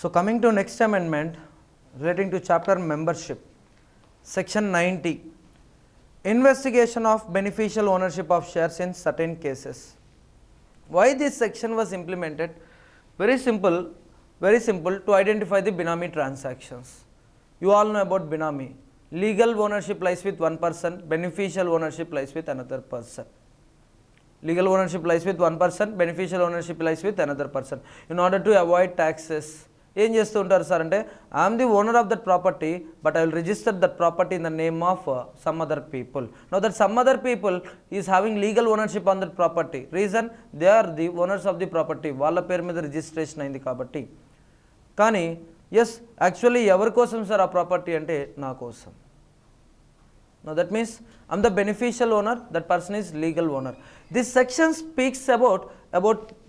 So coming to next amendment relating to chapter membership, section 90, investigation of beneficial ownership of shares in certain cases. Why this section was implemented? Very simple, to identify the Benami transactions. You all know about Benami. Legal ownership lies with one person, beneficial ownership lies with another person. Legal ownership lies with one person, beneficial ownership lies with another person. In order to avoid taxes, ఏం చేస్తూ ఉంటారు sir అంటే I'm the owner of that property but I will register that property in the name of some other people. Now that some other people is having legal ownership on that property. Reason they are the owners of the property, వాళ్ళ పేరు మీద registration అయింది కాబట్టి. కానీ yes actually ఎవరి కోసం sir ఆ property అంటే నా కోసం. Now that means I am the beneficial owner, that person is legal owner. This section speaks about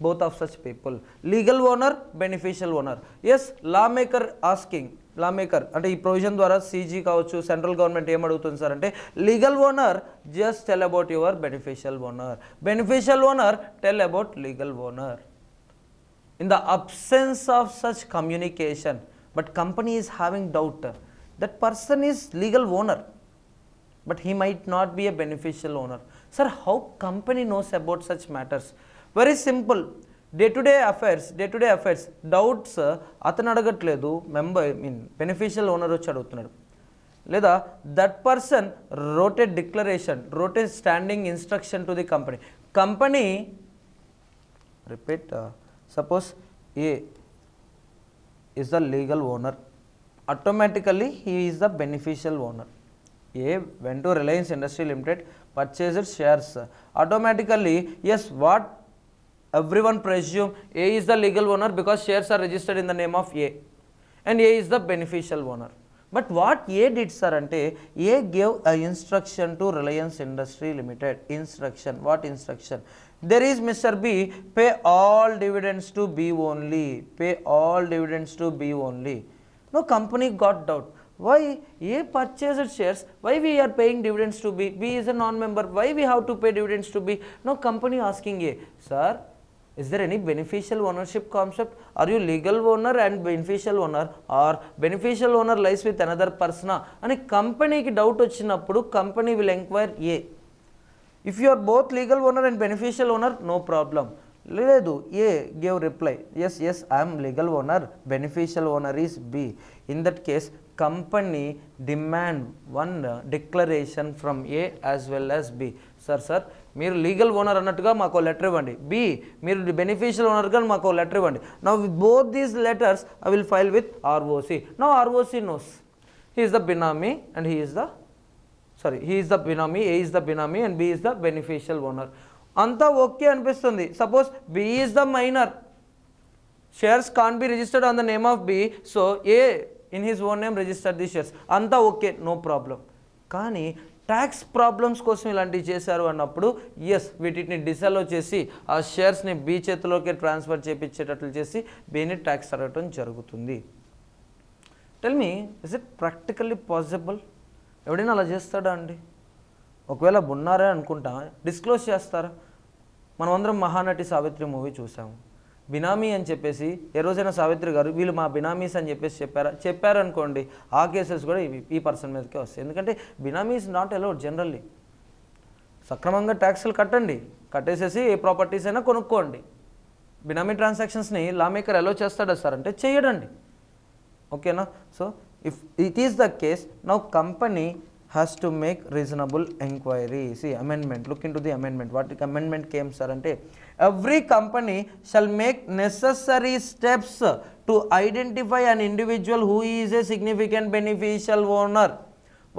both of such people, legal owner, beneficial owner. Yes, lawmaker asking, lawmaker అంటే ఈ provision ద్వారా CG కావచ్చు, central government ఏం అడుగుతుంది sir అంటే legal owner just tell about your beneficial owner, beneficial owner tell about legal owner. In the absence of such communication, but company is having doubt, that person is legal owner but he might not be a beneficial owner. Sir, how company knows about such matters? Very simple, day to day affairs doubts atanu adagatledu, member beneficial owner వచ్చి అడుగుతున్నాడు, లేదా that person wrote a declaration, wrote a standing instruction to the company. Repeat, suppose A is the legal owner, automatically he is the beneficial owner. A went to Reliance Industries Limited, purchased shares. Automatically, yes, what everyone presume, A is the legal owner because shares are registered in the name of A, and A is the beneficial owner. But what A did, sir, ante A gave a instruction to Reliance Industries Limited. Instruction, what instruction? There is Mr. B, pay all dividends to B only. Pay all dividends to B only. No, company got doubt. Why A purchased shares? Why we are paying dividends to B? B is a non-member. Why we have to pay dividends to B? No, company asking A, sir, is there any beneficial ownership concept? Are you legal owner and beneficial owner, or beneficial owner lies with another person? And company ki doubt vachinappudu company will inquire A. If you are both legal owner and beneficial owner, no problem. లేదు, A gave reply, yes I am legal owner, beneficial owner is B. In that case, company demand one declaration from A as well as B. Sir, మీరు legal owner అన్నట్టుగా మాకు letter ఇవ్వండి, B మీరు beneficial ఓనర్గా మాకు letter ఇవ్వండి. Now with both these letters I will file with ROC. Now ROC knows he is the benami and he is the benami, A is the benami and B is the beneficial owner. అంతా okay అనిపిస్తుంది. Suppose B is the minor, shares can't be registered on the name of B, so A in his own name registered the shares. అంతా okay, no problem. కానీ tax problems కోసం ఇలాంటివి చేశారు అన్నప్పుడు yes వీటిని డిసలో చేసి ఆ షేర్స్ని B చేతిలోకి ట్రాన్స్ఫర్ చేయించేటట్లు చేసి Bని ట్యాక్స్ అడగటం జరుగుతుంది. Tell me, is it practically possible? ఎవడైనా అలా చేస్తాడా అండి? ఒకవేళ ఉన్నారే అనుకుంటా, డిస్క్లోజ్ చేస్తారా? మనం అందరం మహానటి సావిత్రి మూవీ చూసాము. బినామీ అని చెప్పేసి ఏ రోజైనా సావిత్రి గారు వీళ్ళు మా బినామీస్ అని చెప్పేసి చెప్పారనుకోండి, ఆ కేసెస్ కూడా ఈ పర్సన్ మీదకే వస్తాయి. ఎందుకంటే బినామీ ఈజ్ నాట్ అలౌడ్ జనరల్లీ. సక్రమంగా ట్యాక్స్లు కట్టండి, కట్టేసేసి ఏ ప్రాపర్టీస్ అయినా కొనుక్కోండి. బినామీ ట్రాన్సాక్షన్స్ని లా మేకర్ అలౌ చేస్తాడా సార్ అంటే చేయడండి. ఓకేనా? So if it is the case, now company has to make reasonable inquiry. See, amendment, look into the amendment. What the amendment came, sir, ante every company shall make necessary steps to identify an individual who is a significant beneficial owner.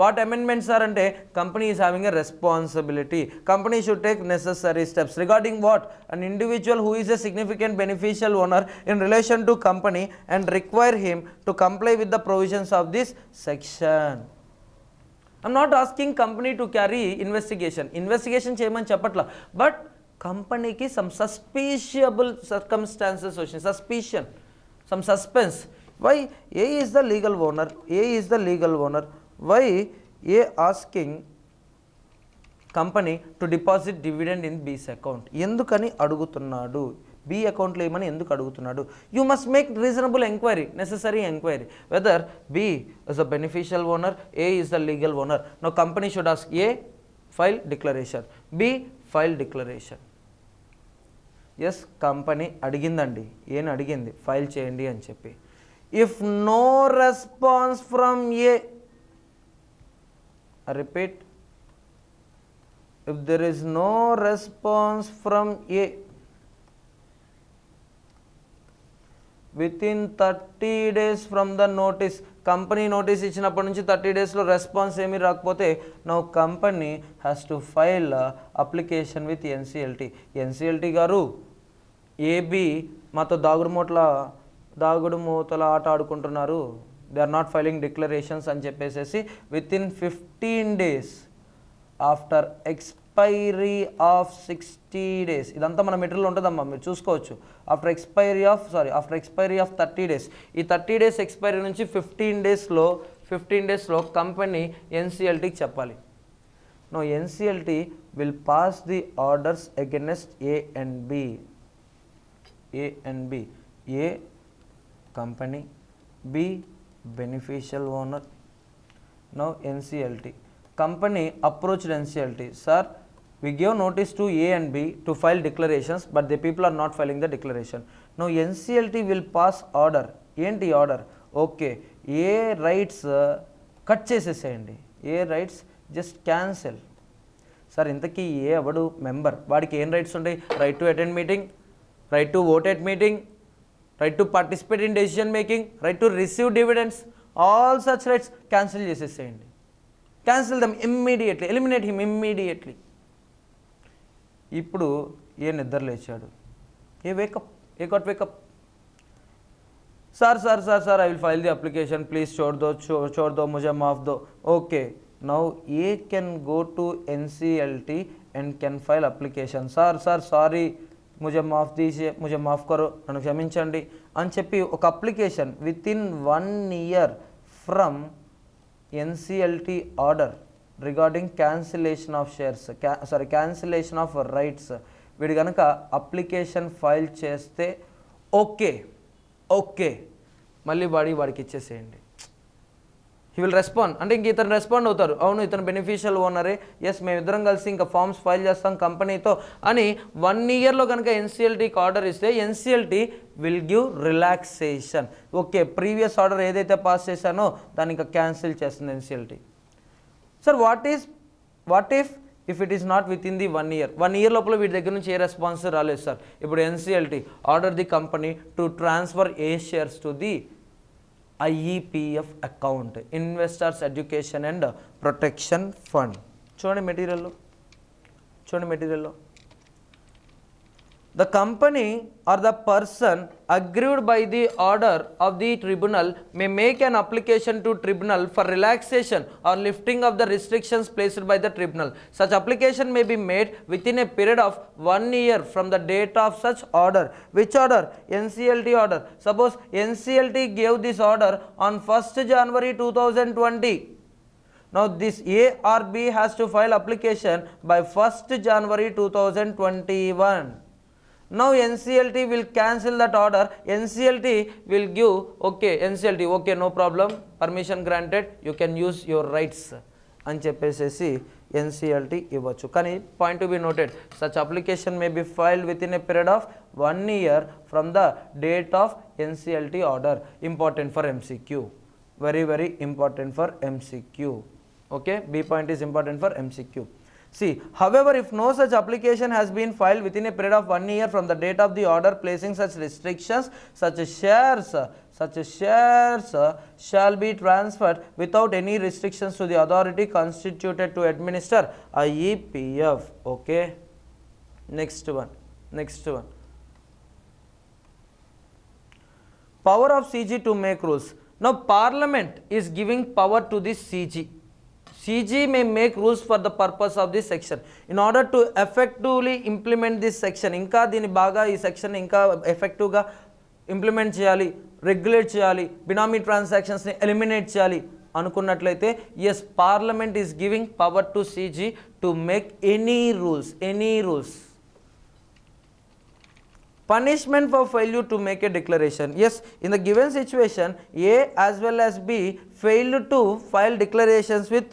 What amendments are ante company is having a responsibility. Company should take necessary steps regarding what? An individual who is a significant beneficial owner in relation to company and require him to comply with the provisions of this section. I'm not asking company to carry investigation చేయమని చెప్పట్లా, but కంపెనీకి some suspicious circumstances వచ్చినాయి, suspicion, some suspense. Why A is the legal owner, why A asking company to deposit dividend in B's account? ఎందుకని అడుగుతున్నాడు? B అకౌంట్లో ఏమని ఎందుకు అడుగుతున్నాడు? You must make reasonable enquiry, necessary enquiry whether B is the beneficial owner, A is the legal owner. No company should ask A file declaration, B file declaration. Yes, company అడిగిందండి, ఏని అడిగింది file చేయండి అని చెప్పి. If no response from A, I repeat, if there is no response from A within 30 days from the notice, company notice ఇచ్చినప్పటి నుంచి 30 డేస్లో response ఏమీ రాకపోతే now company has to file application with NCLT. NCLT గారు AB మాతో దాగుడు మూతల ఆట ఆడుకుంటున్నారు, they are not filing declarations అని చెప్పేసి within 15 days after expiry of 60 days, ఇదంతా మన మెటీరియల్ ఉంటుందమ్మా, మీరు చూసుకోవచ్చు. ఆఫ్టర్ ఎక్స్పైరీ ఆఫ్ 30 డేస్, ఈ 30 డేస్ ఎక్స్పైరీ నుంచి 15 డేస్లో కంపెనీ ఎన్సిఎల్టీకి చెప్పాలి. No NCLT will pass the orders against A and B. A company, B beneficial owner. Now NCLT, company approached NCLT, sir, we gave notice to A and B to file declarations, but the people are not filing the declaration. Now NCLT will pass order. ఏంటి order? Okay, ఏ rights cut చేసేసేయండి, ఏ rights just cancel. Sir ఇంతకీ ఏ ఎవడు member, వాడికి ఏం rights ఉంటాయి? Right to attend meeting, right to vote at meeting, right to participate in decision making, right to receive dividends, all such rights cancel చేసేసేయండి. cancel them immediately, eliminate him immediately. ఇప్పుడు ఏ నిద్ర లేచాడు, ఏ got wake up. sir I will file the application, please छोड़ दो मुझे माफ दो. okay, now A can go to NCLT and can file application. sir sorry, मुझे माफ़ करो, నన్ను క్షమించండి అని చెప్పి ఒక application with in 1 year from NCLT order regarding cancellation of shares, cancellation of rights, వీడు కనుక అప్లికేషన్ ఫైల్ చేస్తే ఓకే మళ్ళీ వాడికి ఇచ్చేసేయండి. హీ విల్ రెస్పాండ్, అంటే ఇంక ఇతను రెస్పాండ్ అవుతారు, అవును ఇతను బెనిఫిషియల్ ఓనరే, ఎస్ మేమిద్దరం కలిసి ఇంకా ఫార్మ్స్ ఫైల్ చేస్తాం కంపెనీతో అని 1 yearలో కనుక ఎన్సిఎల్టీకి ఆర్డర్ ఇస్తే NCLT will give relaxation. Okay, previous order ఏదైతే పాస్ చేశానో దాన్ని ఇంకా క్యాన్సిల్ చేస్తుంది NCLT. Sir what if it is not with in the 1 year, 1 year లోపల వీటి దగ్గర నుంచి ఏ రెస్పాన్స్ రాలేదు సార్. ఇప్పుడు NCLT order the company to transfer A shares to the IEPF account, Investors Education and Protection Fund. చూడండి మెటీరియల్లో, the company or the person aggrieved by the order of the tribunal may make an application to tribunal for relaxation or lifting of the restrictions placed by the tribunal. Such application may be made within a period of 1 year from the date of such order. Which order? NCLT order. Suppose NCLT gave this order on 1st January 2020. Now this A or B has to file application by 1st January 2021. Now NCLT will cancel that order. NCLT will give NCLT no problem, permission granted, you can use your rights అని చెప్పేసి NCLT ఇవ్వచ్చు. కానీ point to be noted, such application may be filed within a period of 1 year from the date of NCLT order. Important for MCQ, very important for MCQ. okay, B point is important for MCQ. See, however, if no such application has been filed within a period of 1 year from the date of the order placing such restrictions, such shares shall be transferred without any restrictions to the authority constituted to administer IEPF. okay, next one. Power of CG to make rules. Now Parliament is giving power to this CG may make rules for the purpose of this section. In order to effectively implement this section, ఇంకా దీని బాగా ఈ section ఇంకా ఎఫెక్టివ్గా implement చేయాలి, regulate చేయాలి, బినామీ ట్రాన్సాక్షన్స్ని eliminate చేయాలి అనుకున్నట్లయితే yes, parliament is giving power to CG to make any rules. punishment for failure to make a declaration. Yes, in the given situation, A as well as B failed to file declarations with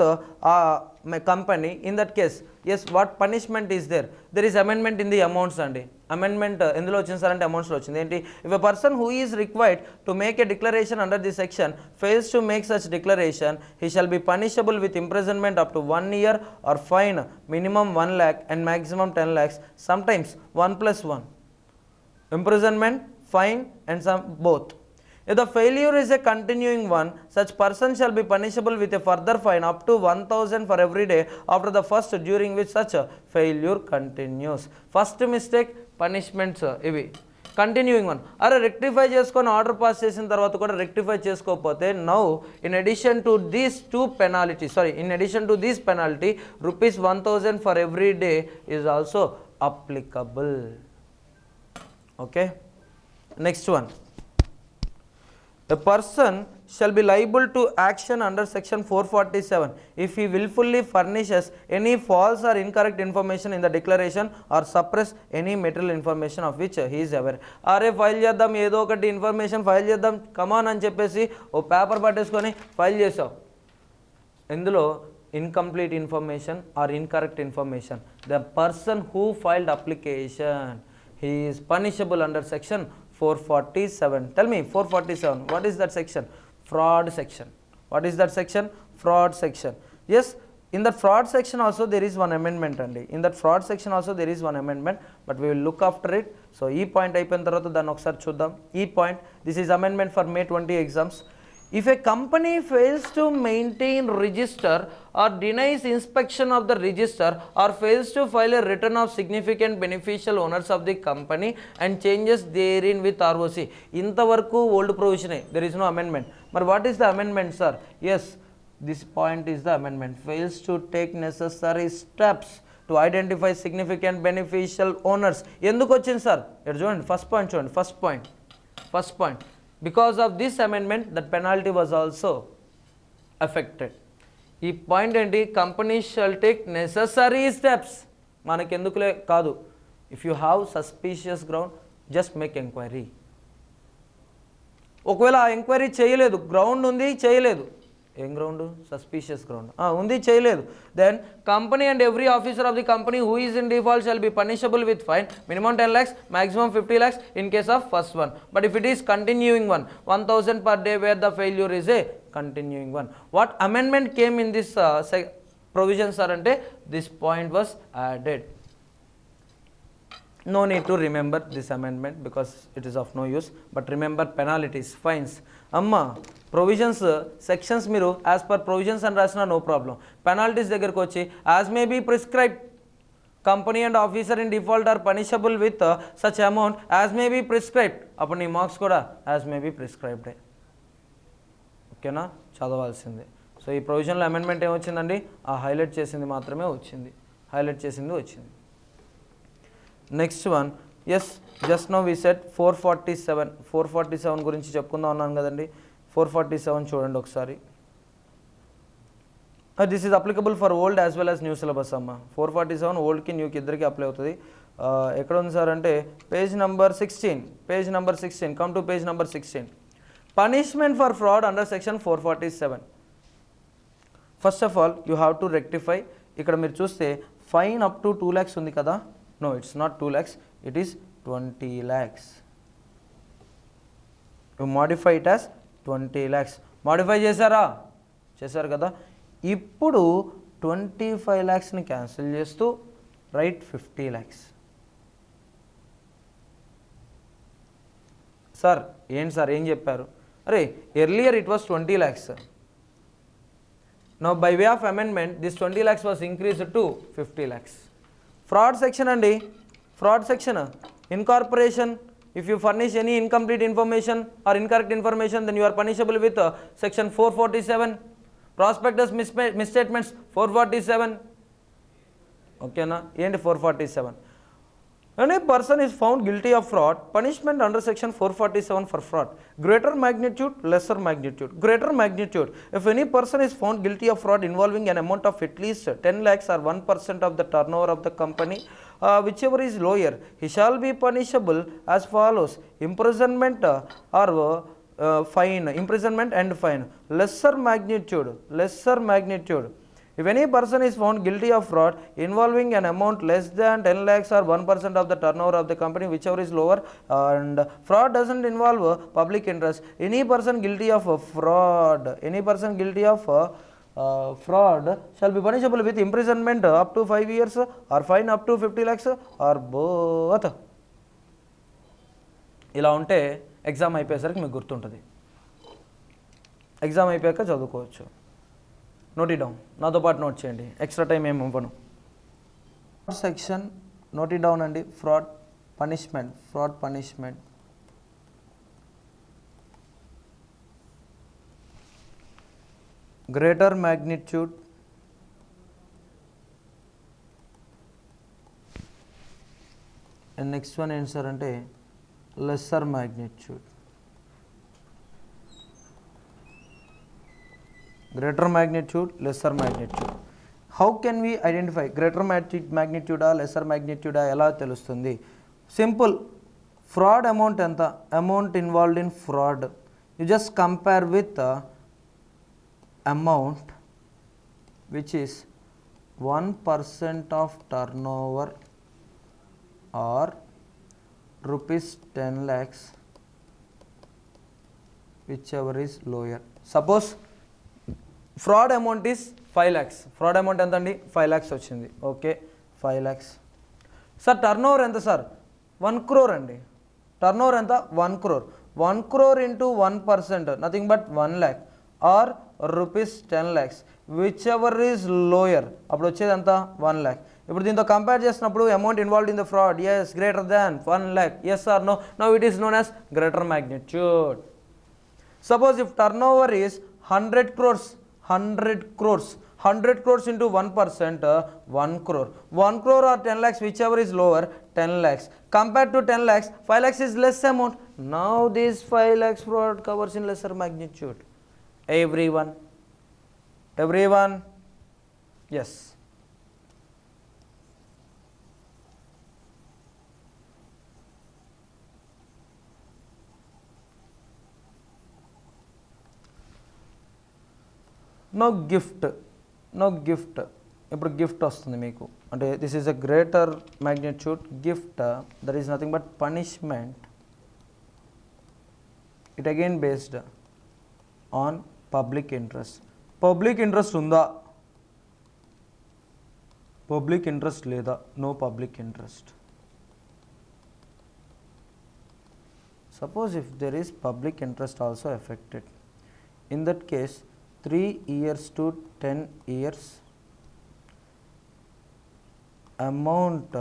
my company. In that case, yes, what punishment is there? There is amendment in the amounts and amendment ఎందులో వచ్చింది sir అంటే అమౌంట్స్లో వచ్చింది ఏంటి? If a person who is required to make a declaration under this section fails to make such declaration, he shall be punishable with imprisonment up to 1 year or fine minimum 1 lakh and maximum 10 lakhs, sometimes 1 plus 1. Imprisonment, fine and some both. If the failure is a continuing one, such person shall be punishable with a further fine up to 1000 for every day after the first during which such a failure continues. First mistake, punishments ఇవి continuing one. అరే rectify చేసుకొని order pass చేసిన తర్వాత కూడా rectify చేసుకోకపోతే now in addition to these two penalty in addition to these penalty ₹1000 for every day is also applicable. Okay, next one. The person shall be liable to action under section 447 if he willfully furnishes any false or incorrect information in the declaration or suppress any material information of which he is aware. అరే file చేద్దాం, ఏదో ఒకటి information file చేద్దాం కమాన్ అని చెప్పేసి ఓ paper పట్టేసుకొని file చేసావు, ఇందులో incomplete information or incorrect information, the person who filed application, he is punishable under section 447. Tell me 447, what is that section? Fraud section. What is that section? Fraud section. Yes, in that fraud section also there is one amendment and in that fraud section also there is one amendment, but we will look after it. So ee point అయిపోయిన తర్వాత దాన్ని ఒకసారి చూద్దాం. ఈ point, this is amendment for May 20 exams. If a company fails to maintain register or denies inspection of the register or fails to file a return of significant beneficial owners of the company and changes therein with ROC, ఇంతవరకు old provision, there is no amendment. But what is the amendment, sir? Yes, this point is the amendment. Fails to take necessary steps to identify significant beneficial owners. ఎందుకు వచ్చింది sir? ఇక్కడ చూడండి, first point చూడండి, first point. Because of this amendment, that penalty was also affected. ఈ point ఏంటి? Company shall take necessary steps. మనకెందుకులే కాదు, if you have suspicious ground just make enquiry. ఒకవేళ ఆ ఎంక్వైరీ చేయలేదు, గ్రౌండ్ ఉంది చేయలేదు, ఏం గ్రౌండ్? సస్పీషియస్ గ్రౌండ్ ఉంది చేయలేదు, then company and every officer of the company who is in default shall be punishable with fine minimum 10 lakhs, maximum 50 lakhs in case of first one. But if it is continuing one, 1000 per day where the failure is a continuing one. What amendment came in this provisions are ante this point was added. No need to remember this amendment because it is of no use, but remember penalties, fines. Amma provisions sections మీరు as per provisions అని రాసినా no problem. Penalties దగ్గరకు వచ్చి as may be prescribed, company and officer in default are punishable with such amount as may be prescribed. అప్పుడు నీ marks కూడా as may be prescribed. ఓకేనా, చదవాల్సిందే. So ఈ ప్రొవిజన్లో అమెండ్మెంట్ ఏమొచ్చిందండి? ఆ హైలైట్ చేసింది మాత్రమే వచ్చింది, హైలైట్ చేసింది వచ్చింది. Next one, yes just now we said 447 గురించి చెప్పుకుందాం అన్నాను కదండి. 447 చూడండి ఒకసారి. This is applicable for old as well as new syllabus అమ్మ. 447 ఓల్డ్కి న్యూకి ఇద్దరికి అప్లై అవుతుంది. ఎక్కడ ఉంది సార్ అంటే page number 16. Come to page number 16. Punishment for fraud under section 447. First of all you have to rectify. ఇక్కడ మీరు చూస్తే ఫైన్ అప్ టు 2 lakhs ఉంది కదా. No, it's not 2 lakhs, it is 20 lakhs. You modify it as 20 lakhs. Modify చేశారు కదా. ఇప్పుడు 25 lakhsని cancel చేస్తూ right 50 lakhs. Sir ఏంటి సార్ ఏం చెప్పారు? అరే earlier it was 20 lakhs. Now by way of amendment this 20 lakhs was increased to 50 lakhs. Fraud section అండి, fraud section, incorporation, if you furnish any incomplete information or incorrect information then you are punishable with section 447. Prospectus misstatements 447. ఓకేనా, ఏంటి 447? When a person is found guilty of fraud, punishment under section 447 for fraud, greater magnitude, lesser magnitude. Greater magnitude, if any person is found guilty of fraud involving an amount of at least 10 lakhs or 1% of the turnover of the company, whichever is lower, he shall be punishable as follows: imprisonment or fine, imprisonment and fine. Lesser magnitude, lesser magnitude. If any person is found guilty of fraud involving an amount less than 10 lakhs or 1% of the turnover of the company, whichever is lower, and fraud doesn't involve public interest, any person guilty of fraud, any person guilty of fraud shall be punishable with imprisonment up to 5 years or fine up to 50 lakhs or both. ఇలా ఉంటే exam అయిపోయేసరికి మీకు గుర్తుంటుంది, exam అయిపోయాక చదువుకోవచ్చు. Note it down, నాతో పాటు note చేయండి, ఎక్స్ట్రా టైం ఏమి ఇవ్వను. సెక్షన్ నోట్ ఇట్ డౌన్ అండి. Fraud punishment, fraud punishment. Greater magnitude, and next one ఏంటి సార్ అంటే lesser magnitude. Greater magnitude, lesser magnitude. How can we identify greater magnitude or lesser magnitude? ఎలా తెలుస్తుంది? Simple. Fraud amount ఎంత? Amount involved in fraud. You just compare with amount which is 1% of turnover or rupees 10 lakhs, whichever is lower. Suppose fraud amount is 5 lakhs. Fraud amount ఎంత అండి? 5 lakhs వచ్చింది. Okay, 5 lakhs. Sir turnover ఎంత sir? 1 crore అండి. Turnover ఎంత? 1 crore. 1 crore into 1%, nothing but 1 lakh or rupees 10 lakhs, whichever is lower. అప్పుడు వచ్చేది ఎంత? 1 lakh. ఇప్పుడు దీంతో కంపేర్ చేసినప్పుడు amount involved in the fraud, yes greater than 1 lakh, yes or no? Now it is known as greater magnitude. Suppose if turnover is 100 crores, 100 crores, 100 crores into 1%, 1 crore. 1 crore or 10 lakhs, whichever is lower, 10 lakhs. Compared to 10 lakhs, 5 lakhs is less amount. Now this 5 lakhs fraud covers in lesser magnitude. Everyone? Everyone? Yes. No gift, no gift. ఇప్పుడు gift వస్తుంది మీకు అంటే this is a greater magnitude. Gift that is nothing but punishment. It again based on public interest. Public interest ఉందా? Public interest లేదా? No public interest. Suppose if there is public interest also affected, in that case 3 years to 10 years, amount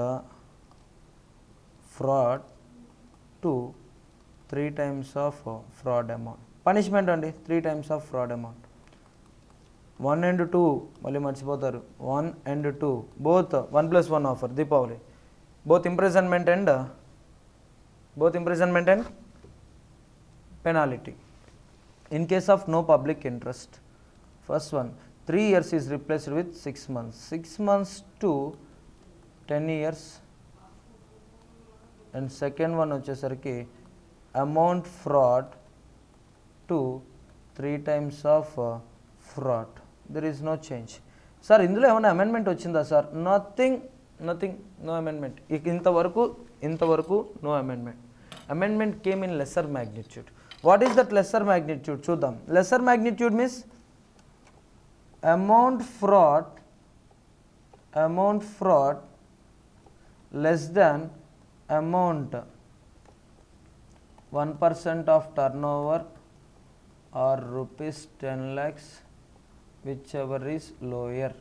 fraud to 3 times of fraud amount. Punishment అండి 3 times of fraud amount. 1 and 2 మళ్ళీ మర్చిపోతారు. 1 and 2 both 1 plus 1 offer Deepavali. both imprisonment and penalty. In case of no public interest, first one 3 years is replaced with 6 months. 6 months to 10 years. And second one వచ్చేసరికి amount fraud to 3 times of fraud. There is no change. Sir ఇందులో ఏమైనా amendment వచ్చిందా sir? Nothing, no amendment. ఇంతవరకు no amendment. Amendment came in lesser magnitude. What is that lesser magnitude చూద్దాం. Lesser magnitude means amount fraud less than amount 1% of turnover or rupees 10 lakhs, whichever is lower.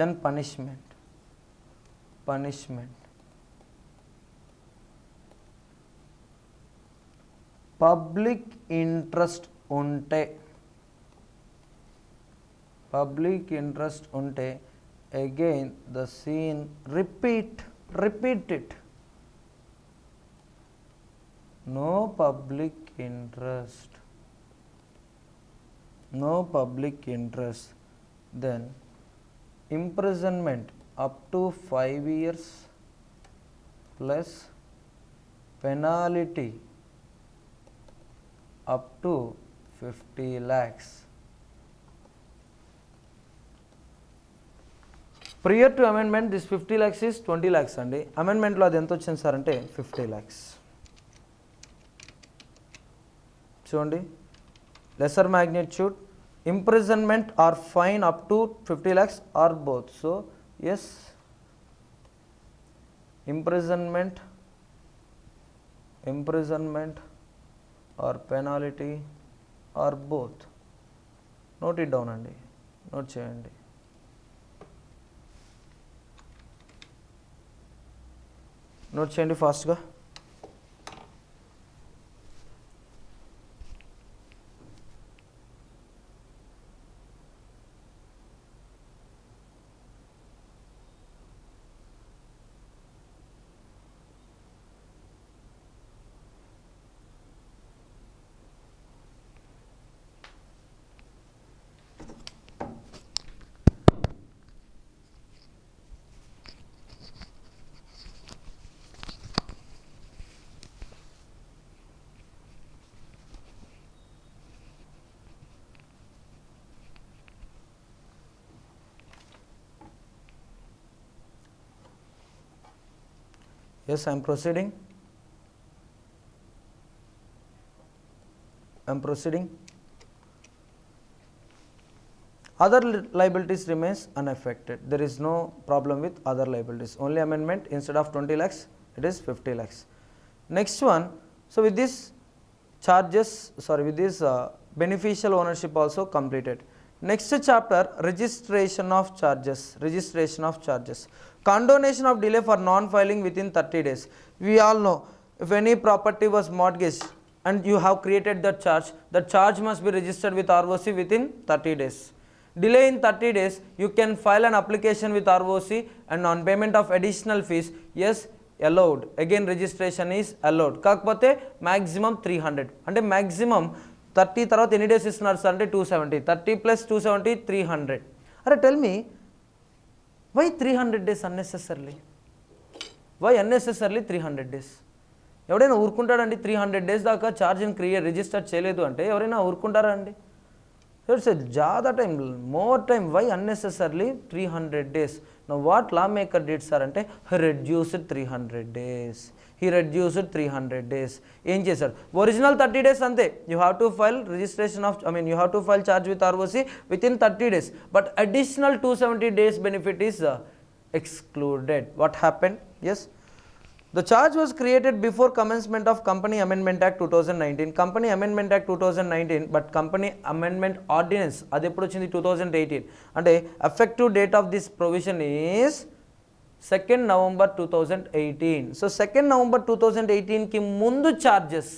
Then punishment. Public interest ఉంటే again the scene repeat it. No public interest, then imprisonment up to 5 years plus penalty up to 50 lakhs. Prior to amendment this 50 lakhs is 20 lakhs అండి. అమెండ్మెంట్లో అది ఎంత వచ్చింది sir అంటే 50 lakhs. చూడండి, lesser magnitude, imprisonment or fine up to 50 lakhs or both. So yes, imprisonment or penalty or both. Note it down అండి, note చేయండి. Note చేయండి ఫాస్ట్గా. Yes, I am proceeding. Other liabilities remains unaffected. There is no problem with other liabilities. Only amendment, instead of 20 lakhs, it is 50 lakhs. Next one, so with this beneficial ownership also completed. Next chapter, registration of charges. Condonation of delay for non-filing within 30 days. We all know, if any property was mortgaged and you have created that charge must be registered with ROC within 30 days. Delay in 30 days, you can file an application with ROC and on payment of additional fees, yes, allowed. Again, registration is allowed. కాకపోతే maximum 300. అంటే maximum 30 తర్వాత ఎన్ని days ఇస్తున్నారు sir అంటే 270. 30 plus 270, 300. అరే tell me, why 300 days unnecessarily? Why unnecessarily 300 days? ఎవడైనా ఊరుకుంటాడండి 300 days దాకా ఛార్జ్ని register చేయలేదు అంటే? ఎవరైనా ఊరుకుంటారా అండి? ఇట్స్ ज़्यादा time, more time. Why unnecessarily 300 days? Now what lawmaker did sir అంటే reduced 300 days. he reduced 300 days. ఏం చేశారు? ఒరిజినల్ 30 days అంతే. You have to file registration of you have to file charge with ROC within 30 days. But additional 270 days benefit is excluded. What happened? Yes, the charge was created before commencement of Company Amendment Act 2019. Company Amendment Act 2019, but Company Amendment Ordinance అది ఎప్పుడు వచ్చింది? 2018. అంటే effective date of this provision is 2nd November 2018. So 2nd November 2018 కి ముందు charges.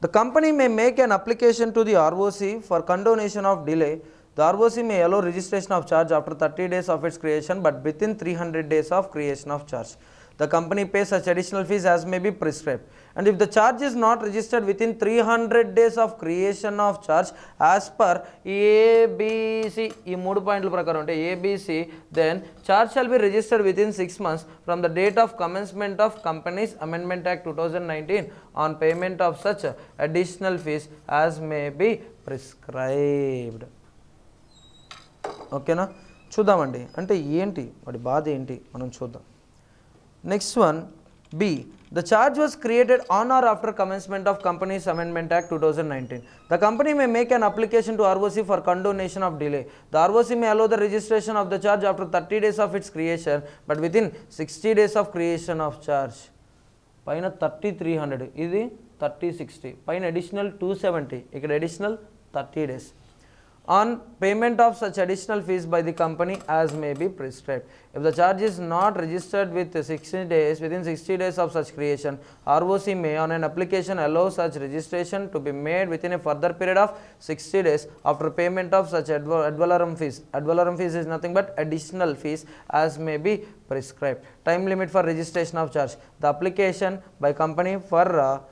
The company may make an application to the ROC for condonation of delay. The ROC may allow registration of charge after 30 days of its creation, but within 300 days of creation of charge. The company pays such additional fees as may be prescribed. And if the charge is not registered within 300 days of creation of charge as per ABC, ఈ 3 పాయింట్ల ప్రకారం అంటే ABC, then charge shall be registered within 6 months from the date of commencement of Companies Amendment Act 2019 on payment of such additional fees as may be prescribed. ఓకేనా? చూద్దామండి, అంటే ఏంటి వాడి బాధ ఏంటి మనం చూద్దాం. Next one, B. The charge was created on or after commencement of Companies Amendment Act 2019. The company may make an application to ROC for condonation of delay. The ROC may allow the registration of the charge after 30 days of its creation, but within 60 days of creation of charge. పైన 300, ఇది 60, పైన additional 270, ఇక్కడ additional 30 days. on payment of such additional fees by the company as may be prescribed. If the charge is not registered with 60 days, within 60 days of such creation, ROC may on an application allow such registration to be made within a further period of 60 days after payment of such ad valorem fees. Ad valorem fees is nothing but additional fees as may be prescribed. Time limit for registration of charge. The application by company for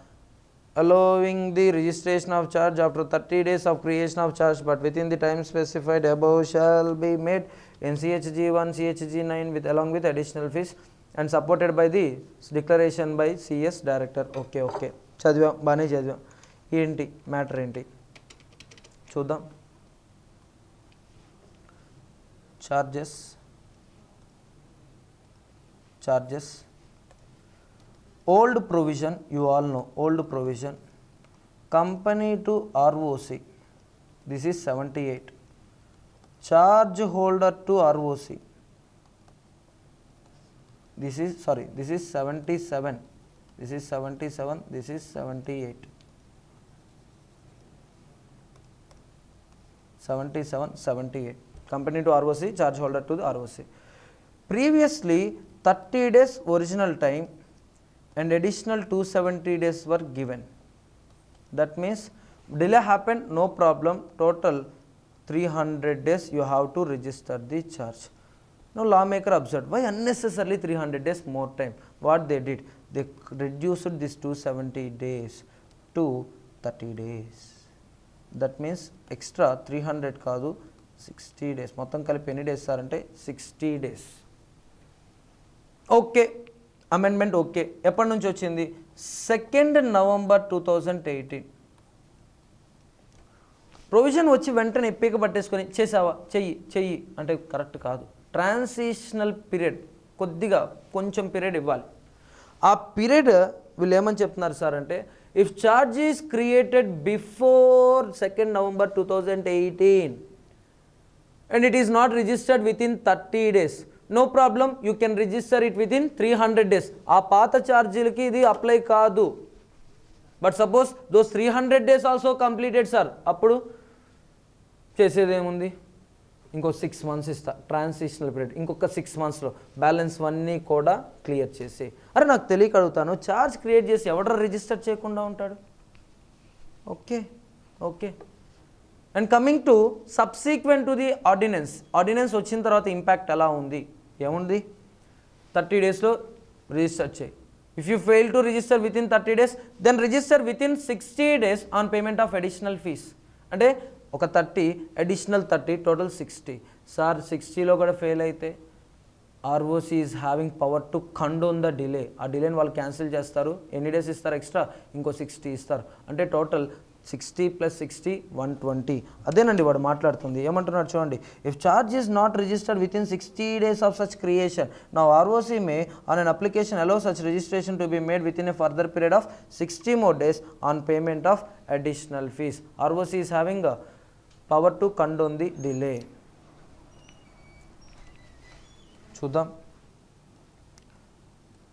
allowing the registration of charge after 30 days of creation of charge, but within the time specified above shall be made in CHG1, CHG9 with along with additional fees and supported by the declaration by CS director. Okay చదివాం బాగానే చదివాం. ఏంటి matter ఏంటి చూద్దాం. charges old provision, you all know old provision, company to ROC, this is 78, charge holder to ROC, this is 77, this is 77, this is 78, 77, 78, company to ROC, charge holder to the ROC. Previously 30 days original time and additional 270 days were given. That means delay happened, no problem, total 300 days you have to register the charge. Now lawmaker observed, why unnecessarily 300 days more time? What they did, they reduced this 270 days to 30 days. That means extra 300 కాదు 60 days, మొత్తం కలిపి ఎన్ని days sir అంటే 60 days. Okay, amendment okay. ఎప్పటి నుంచి వచ్చింది? 2nd November 2018. Provision వచ్చి వెంటనే ఎప్పిక పట్టేసుకొని చేసావా చెయ్యి అంటే కరెక్ట్ కాదు. ట్రాన్సిషనల్ పీరియడ్, కొద్దిగా కొంచెం పీరియడ్ ఇవ్వాలి. ఆ పీరియడ్ వీళ్ళు ఏమని చెప్తున్నారు సార్ అంటే, if charge is created before 2nd November 2018 and it is not registered within 30 days, no problem, you can register it within 300 days. ఆ పాత ఛార్జీలకి ఇది అప్లై కాదు. But suppose those 300 days also completed sir, అప్పుడు చేసేదేముంది, ఇంకో 6 months ఇస్తా transitional period, ఇంకొక 6 monthsలో balance అన్నీ కూడా క్లియర్ చేసి. అరే నాకు తెలియక అడుగుతాను, ఛార్జ్ క్రియేట్ చేసి ఎవడ రిజిస్టర్ చేయకుండా ఉంటాడు? Okay. And coming to subsequent to the ordinance వచ్చిన తర్వాత ఇంపాక్ట్ ఎలా ఉంది? ఏముంది? 30 daysలో రిజిస్టర్ చేయి. If you fail to register within 30 days, then register within 60 days on payment of additional fees. అంటే ఒక 30 అడిషనల్ 30 టోటల్ 60. సార్ 60లో కూడా ఫెయిల్ అయితే ROC is having power to condone the delay. ఆ డిలేని వాళ్ళు cancel చేస్తారు. ఎన్ని days ఇస్తారు extra? ఇంకో 60 ఇస్తారు. అంటే టోటల్ 60 + 60 120. అదేనండి వాడు మాట్లాడుతుంది. ఏమంటున్నాడు చూడండి, if charge is not registered within 60 days of such creation, now ROC may on an application allow such registration to be made within a further period of 60 more days on payment of additional fees. ROC is having power to condone the delay. చూద్దాం.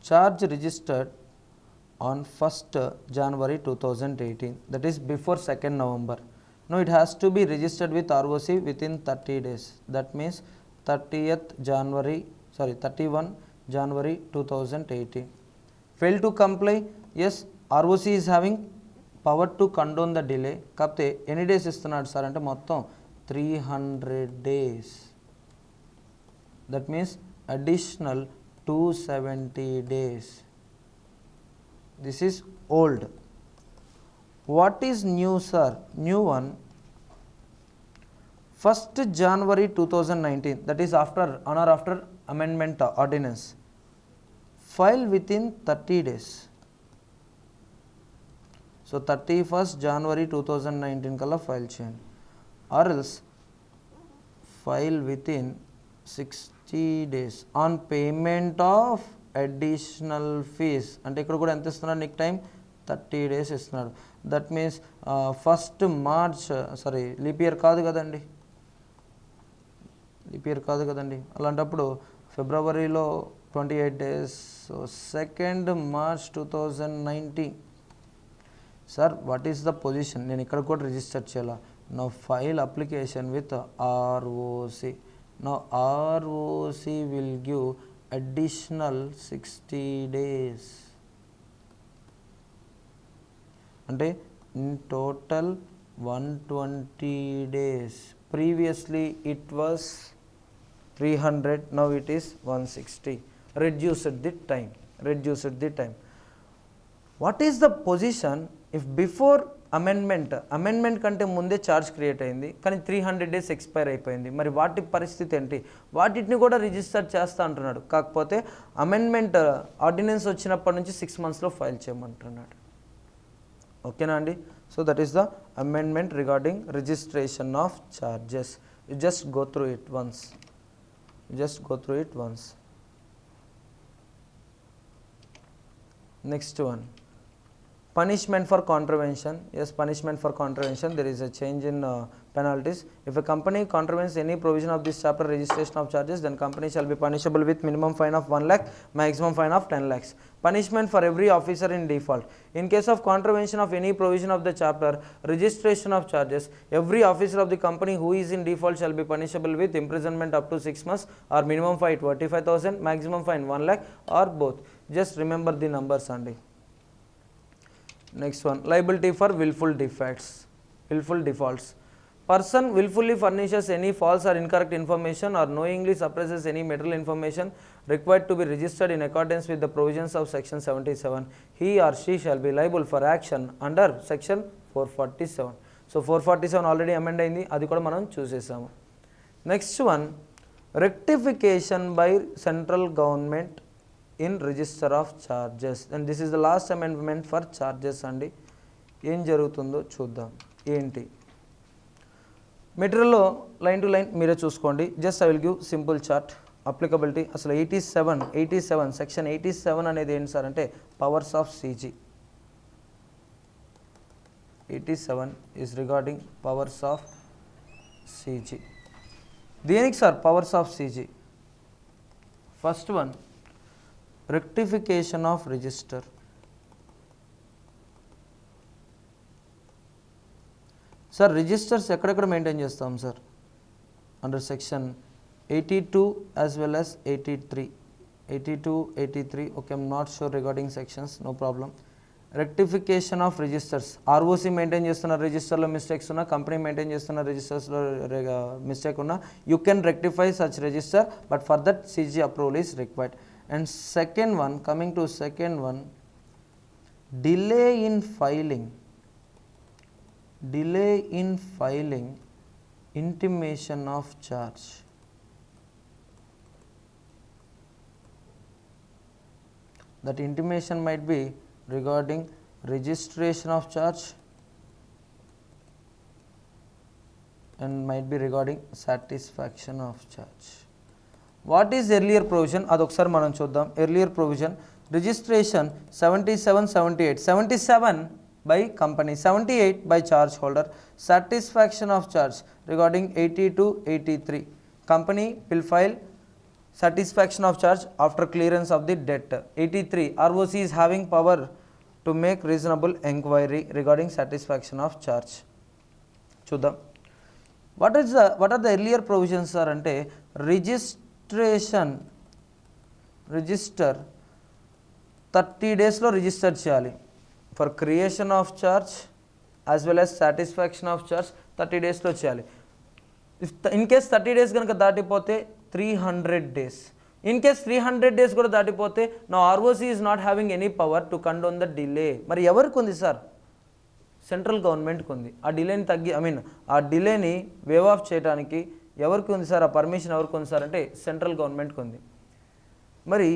Charge registered on 1st January 2018, that is before 2nd November. Now it has to be registered with ROC within 30 days. That means 31 January 2018. Fail to comply, yes, ROC is having power to condone the delay. కాకపోతే ఎన్ని days ఇస్తున్నాడు sir అంటే మొత్తం 300 days. That means additional 270 days. This is old. What is new sir? New one, 1st January 2019, that is after on or after amendment ordinance. File within 30 days. So 31st January 2019 kala file చేయండి, or else file within 60 days on payment of additional fees. అంటే ఇక్కడ కూడా ఎంత ఇస్తున్నాడు నీకు time? 30 days ఇస్తున్నాడు. That means 1st March, sorry leap year కాదు కదండి, అలాంటప్పుడు ఫిబ్రవరిలో 28 days. So 2nd March 2019. Sir what is the position? నేను ఇక్కడ కూడా రిజిస్టర్ చేయాలా? Now file application with ROC. Now ROC will give additional 60 days. And in total 120 days. Previously it was 300, now it is 160. Reduced the time. What is the position if before amendment కంటే ముందే charge create అయింది కానీ 300 days expire అయిపోయింది, మరి వాటి పరిస్థితి ఏంటి? వాటిని కూడా రిజిస్టర్ చేస్తా అంటున్నాడు. కాకపోతే అమెండ్మెంట్ ఆర్డినెన్స్ వచ్చినప్పటి నుంచి 6 monthsలో ఫైల్ చేయమంటున్నాడు. ఓకేనా అండి? So that is the amendment regarding registration of charges. You just go through it once. Next one, punishment for contravention. Yes, punishment for contravention. There is a change in penalties. If a company contravenes any provision of this chapter registration of charges, then company shall be punishable with minimum fine of 1 lakh, maximum fine of 10 lakhs. Punishment for every officer in default. In case of contravention of any provision of the chapter registration of charges, every officer of the company who is in default shall be punishable with imprisonment up to 6 months or minimum fine 25,000, maximum fine 1 lakh or both. Just remember the numbers only. Next one, liability for willful defaults. Person willfully furnishes any false or incorrect information or knowingly suppresses any material information required to be registered in accordance with the provisions of section 77. He or she shall be liable for action under section 447. So 447 already amend అయింది, అది కూడా మనం చూసేసాము. Next one, rectification by central government in register of charges, and this is the last amendment for charges అండి. ఏం జరుగుతుందో చూద్దాం. ఏంటి మెటీరియల్లో line to line మీరే చూసుకోండి. Just I will give simple chart. Applicability అసలు 87 సెక్షన్ 87 అనేది ఏంటి సార్ అంటే powers of CG. 87 is regarding powers of CG. దేనికి sir powers of CG? First one, rectification of register. Sir registers ఎక్కడెక్కడ maintain చేస్తాం సార్? Under section 82 as well as 83. 82, 83. Okay, I'm not sure regarding sections, no problem. Rectification of registers. ROC maintain చేస్తున్న రిజిస్టర్లో mistakes ఉన్నా, company maintain చేస్తున్న రిజిస్టర్స్లో mistake ఉన్నా, you can rectify such register, but for that సిజీ approval is required. And second one, coming to second one, delay in filing intimation of charge. That intimation might be regarding registration of charge and might be regarding satisfaction of charge. What is earlier provision? అదొకసారి మనం చూద్దాం. Earlier provision registration 77, 78. 77 by company, 78 by charge holder. Satisfaction of charge regarding 82, 83. Company will file satisfaction of charge after clearance of the debt. 83, ROC is having power to make reasonable enquiry regarding satisfaction of charge. చూద్దాం. What are the earlier provisions sir అంటే register 30 daysలో register చేయాలి. For creation of charge as well as satisfaction of charge 30 daysలో చేయాలి. In case 30 days కనుక దాటిపోతే 300 days. In case 300 days కూడా దాటిపోతే నా ROC is not having any power to condone the delay. మరి ఎవరికి ఉంది సార్? సెంట్రల్ గవర్నమెంట్కి ఉంది. ఆ డిలేని ఆ డిలేని వేవ్ ఆఫ్ చేయడానికి ఎవరికి ఉంది సార్? ఆ పర్మిషన్ ఎవరికి ఉంది సార్ అంటే సెంట్రల్ గవర్నమెంట్కి ఉంది. మరి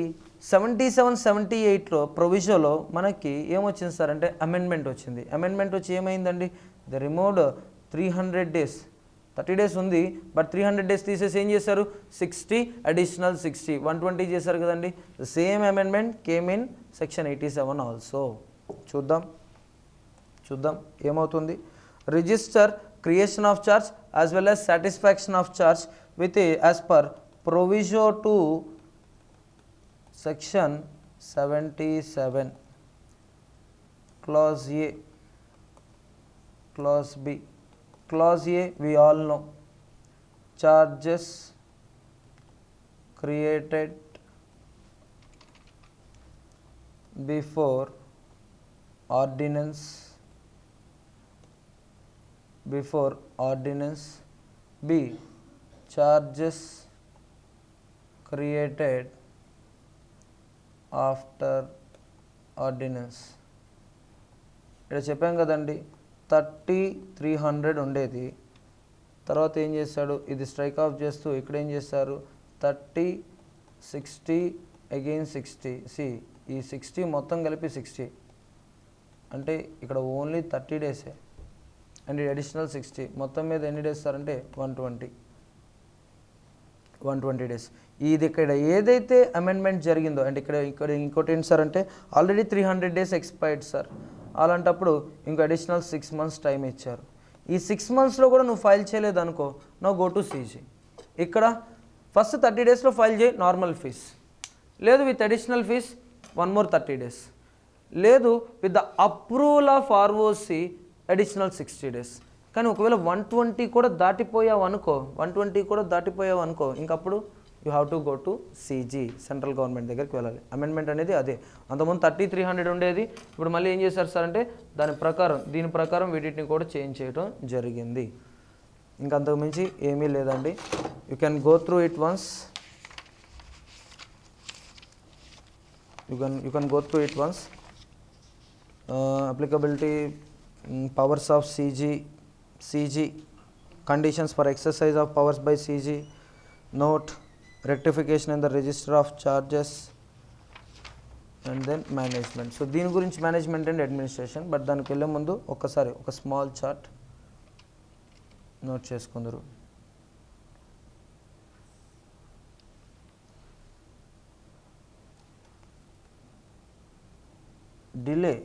77, 78లో ప్రొవిజన్లో మనకి ఏమొచ్చింది సార్ అంటే అమెండ్మెంట్ వచ్చింది. అమెండ్మెంట్ వచ్చి ఏమైందండి? The removed 300 days. 30 days ఉంది, బట్ 300 days తీసేసి ఏం చేశారు? 60 అడిషనల్ 60 120 చేశారు కదండి. The same amendment came in section 87 also. చూద్దాం ఏమవుతుంది. Register creation of charge as well as satisfaction of charge with as per proviso to section 77 clause A, clause B, Clause A, we all know. Charges created before ordinance. B, charges created after ordinance. ఇక్కడ చెప్పాం కదండి 30-300 ఉండేది, తర్వాత ఏం చేశాడు, ఇది strike off చేస్తూ ఇక్కడ ఏం చేశారు 30-60 అగైన్ 60. సి ఈ 60 మొత్తం కలిపి 60 అంటే ఇక్కడ ఓన్లీ 30 డేసే అండ్ అడిషనల్ 60 మొత్తం మీద ఎన్ని డేస్ సార్ అంటే 120 డేస్. ఇది ఇక్కడ ఏదైతే అమెండ్మెంట్ జరిగిందో అండ్ ఇక్కడ ఇంకోటి ఏంటి సార్ అంటే ఆల్రెడీ 300 డేస్ ఎక్స్పైర్డ్ సార్, అలాంటప్పుడు ఇంకో అడిషనల్ 6 months టైం ఇచ్చారు. ఈ 6 monthsలో కూడా నువ్వు ఫైల్ చేయలేదు అనుకో, నో గో టు సీజీ. ఇక్కడ ఫస్ట్ 30 డేస్లో ఫైల్ చేయి నార్మల్ ఫీజ్, లేదు with additional fees 1 more 30 days, లేదు with the approval of ROC additional 60 days. కానీ ఒకవేళ 120 కూడా దాటిపోయావు అనుకో ఇంకప్పుడు you have to go to CG, central government దగ్గరికి వెళ్ళాలి. అమెండ్మెంట్ అనేది అదే, అంతకుముందు 30-300 ఉండేది, ఇప్పుడు మళ్ళీ ఏం చేశారు సార్ అంటే దీని ప్రకారం వీటిని కూడా చేంజ్ చేయడం జరిగింది. ఇంకా అంతకు మించి ఏమీ లేదండి. You can go through it once. You can go through it once. Applicability, powers of CG, conditions for exercise of powers by CG, note, rectification in the register of charges, and then management. So దీని గురించి management and administration, but దానికి వెళ్ళే ముందు ఒక్కసారి ఒక small chart note చేసుకుందరు. Delay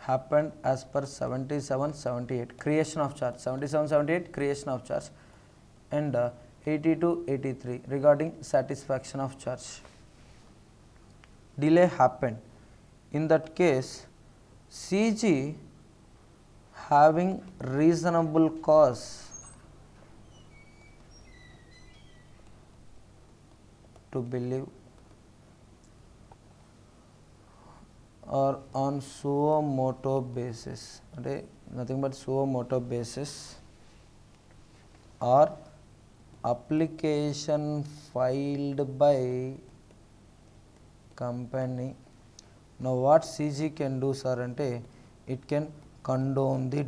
happened as per 77-78 creation of charge, 77-78 creation of charge, and 82-83 regarding satisfaction of charge. Delay happened. In that case, CG having reasonable cause to believe or on suo motu basis, అంటే nothing but suo motu basis, or application filed by company. Now what CG can do sir అంటే it can condone the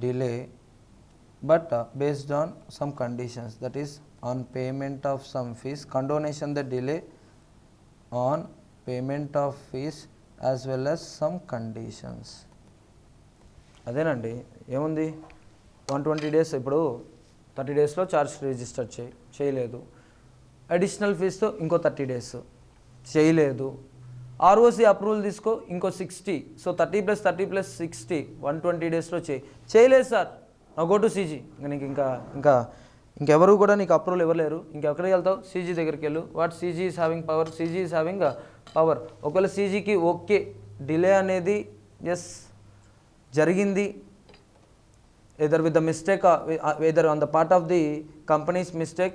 delay, but based on some conditions, that is on payment of some fees, condonation the delay on payment of fees as well as some conditions. అదేనండి, ఏముంది 120 days, ఇప్పుడు 30 daysలో charge register చేయలేదు, additional ఫీజ్తో ఇంకో 30 days చేయలేదు, ROC approval తీసుకో ఇంకో 60, so 30+30+60 120 daysలో చేయలేదు sir, నా గో టు సీజీ. నీకు ఇంకెవరు కూడా నీకు అప్రూవల్ ఇవ్వలేరు, ఇంకెక్కడికి వెళ్తావు, సీజీ దగ్గరికి వెళ్ళు. What CG is having power, CG is having power. ఒకవేళ సీజీకి ఓకే డిలే అనేది ఎస్ జరిగింది, either with the mistake, either on the part of the company's mistake,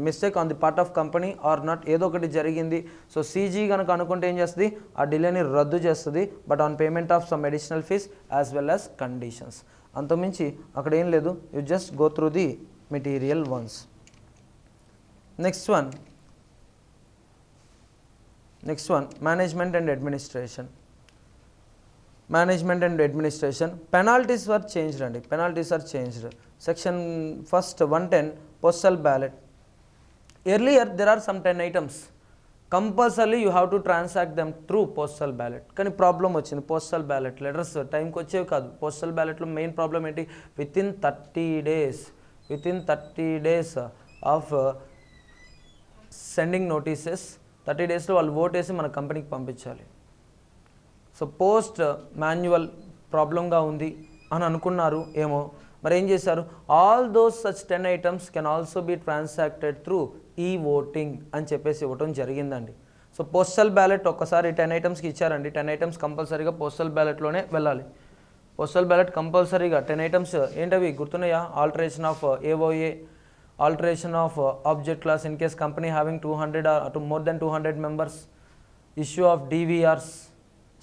mistake on the part of company or not, ఏదో ఒకటి జరిగింది. So CG కనుక అనుకుంటే ఏం చేస్తుంది, ఆ డిలేని రద్దు చేస్తుంది, but on payment of some additional fees as well as conditions. అంతకుమించి అక్కడ ఏం లేదు, you just go through the material once. Next one management and administration. Management and administration, penalties were changed అండి, penalties are changed. Section 110 postal ballot. Earlier there are some 10 items, compulsorily you have to transact them through postal ballot. కానీ problem వచ్చింది, postal ballot letters టైంకి వచ్చేవి కాదు. Postal బ్యాలెట్లో main problem ఏంటి, with in 30 days of sending notices, 30 daysలో వాళ్ళు vote వేసి మన కంపెనీకి పంపించాలి. సో పోస్ట్ మాన్యువల్ ప్రాబ్లంగా ఉంది అని అనుకున్నారు ఏమో, మరి ఏం చేశారు, all those such 10 items can also be transacted through e voting అని చెప్పేసి ఇవ్వటం జరిగిందండి. సో పోస్టల్ బ్యాలెట్ ఒక్కసారి 10 items ఇచ్చారండి, 10 items కంపల్సరీగా పోస్టల్ బ్యాలెట్లోనే వెళ్ళాలి. పోస్టల్ బ్యాలెట్ కంపల్సరీగా 10 ఐటమ్స్ ఏంటవి గుర్తున్నాయా? Alteration of AOA, alteration of object clause in case company having 200 or more than 200 members, issue of DVRs,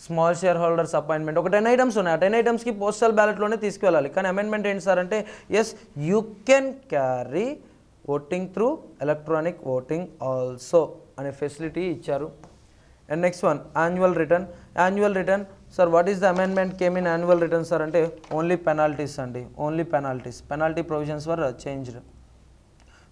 small shareholders appointment. ఒక 10 items ఉన్నాయి. ఆ 10 ఐటమ్స్కి పోస్టల్ బ్యాలెట్లోనే తీసుకువెళ్ళాలి. కానీ అమెండ్మెంట్ ఏంటి సార్ అంటే yes you can carry voting through electronic voting also అనే facility ఇచ్చారు. And next one annual return. Annual return sir what is the amendment came in annual return sir అంటే only penalties అండి, only penalties. Penalty provisions were changed.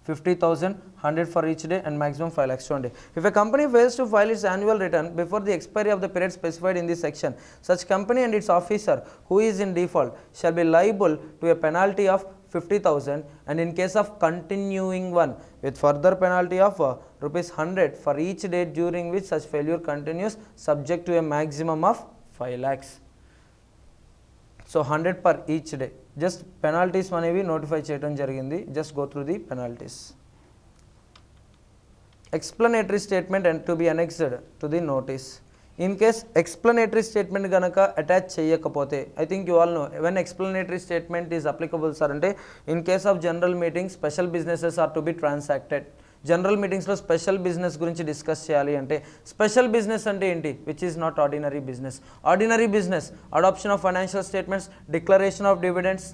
50,000, 100 for each day and maximum 5 lakhs. చూడండి, if a company fails to file its annual return before the expiry of the period specified in this section, such company and its officer who is in default shall be liable to a penalty of 50,000 and in case of continuing one with further penalty of rupees 100 for each day during which such failure continues, subject to a maximum of 5 lakhs. So 100 per each day. Just penalties అనేవి notify చేయడం జరిగింది. Just go through the penalties. Explanatory statement and to be annexed to the notice. In case explanatory statement కనుక attach చేయకపోతే, I think you all know when explanatory statement is applicable sir అంటే in case of general meeting special businesses are to be transacted. General మీటింగ్స్లో special business గురించి discuss చేయాలి అంటే, special business అంటే ఏంటి? Which is not ordinary business. Ordinary business adoption of financial statements, declaration of dividends,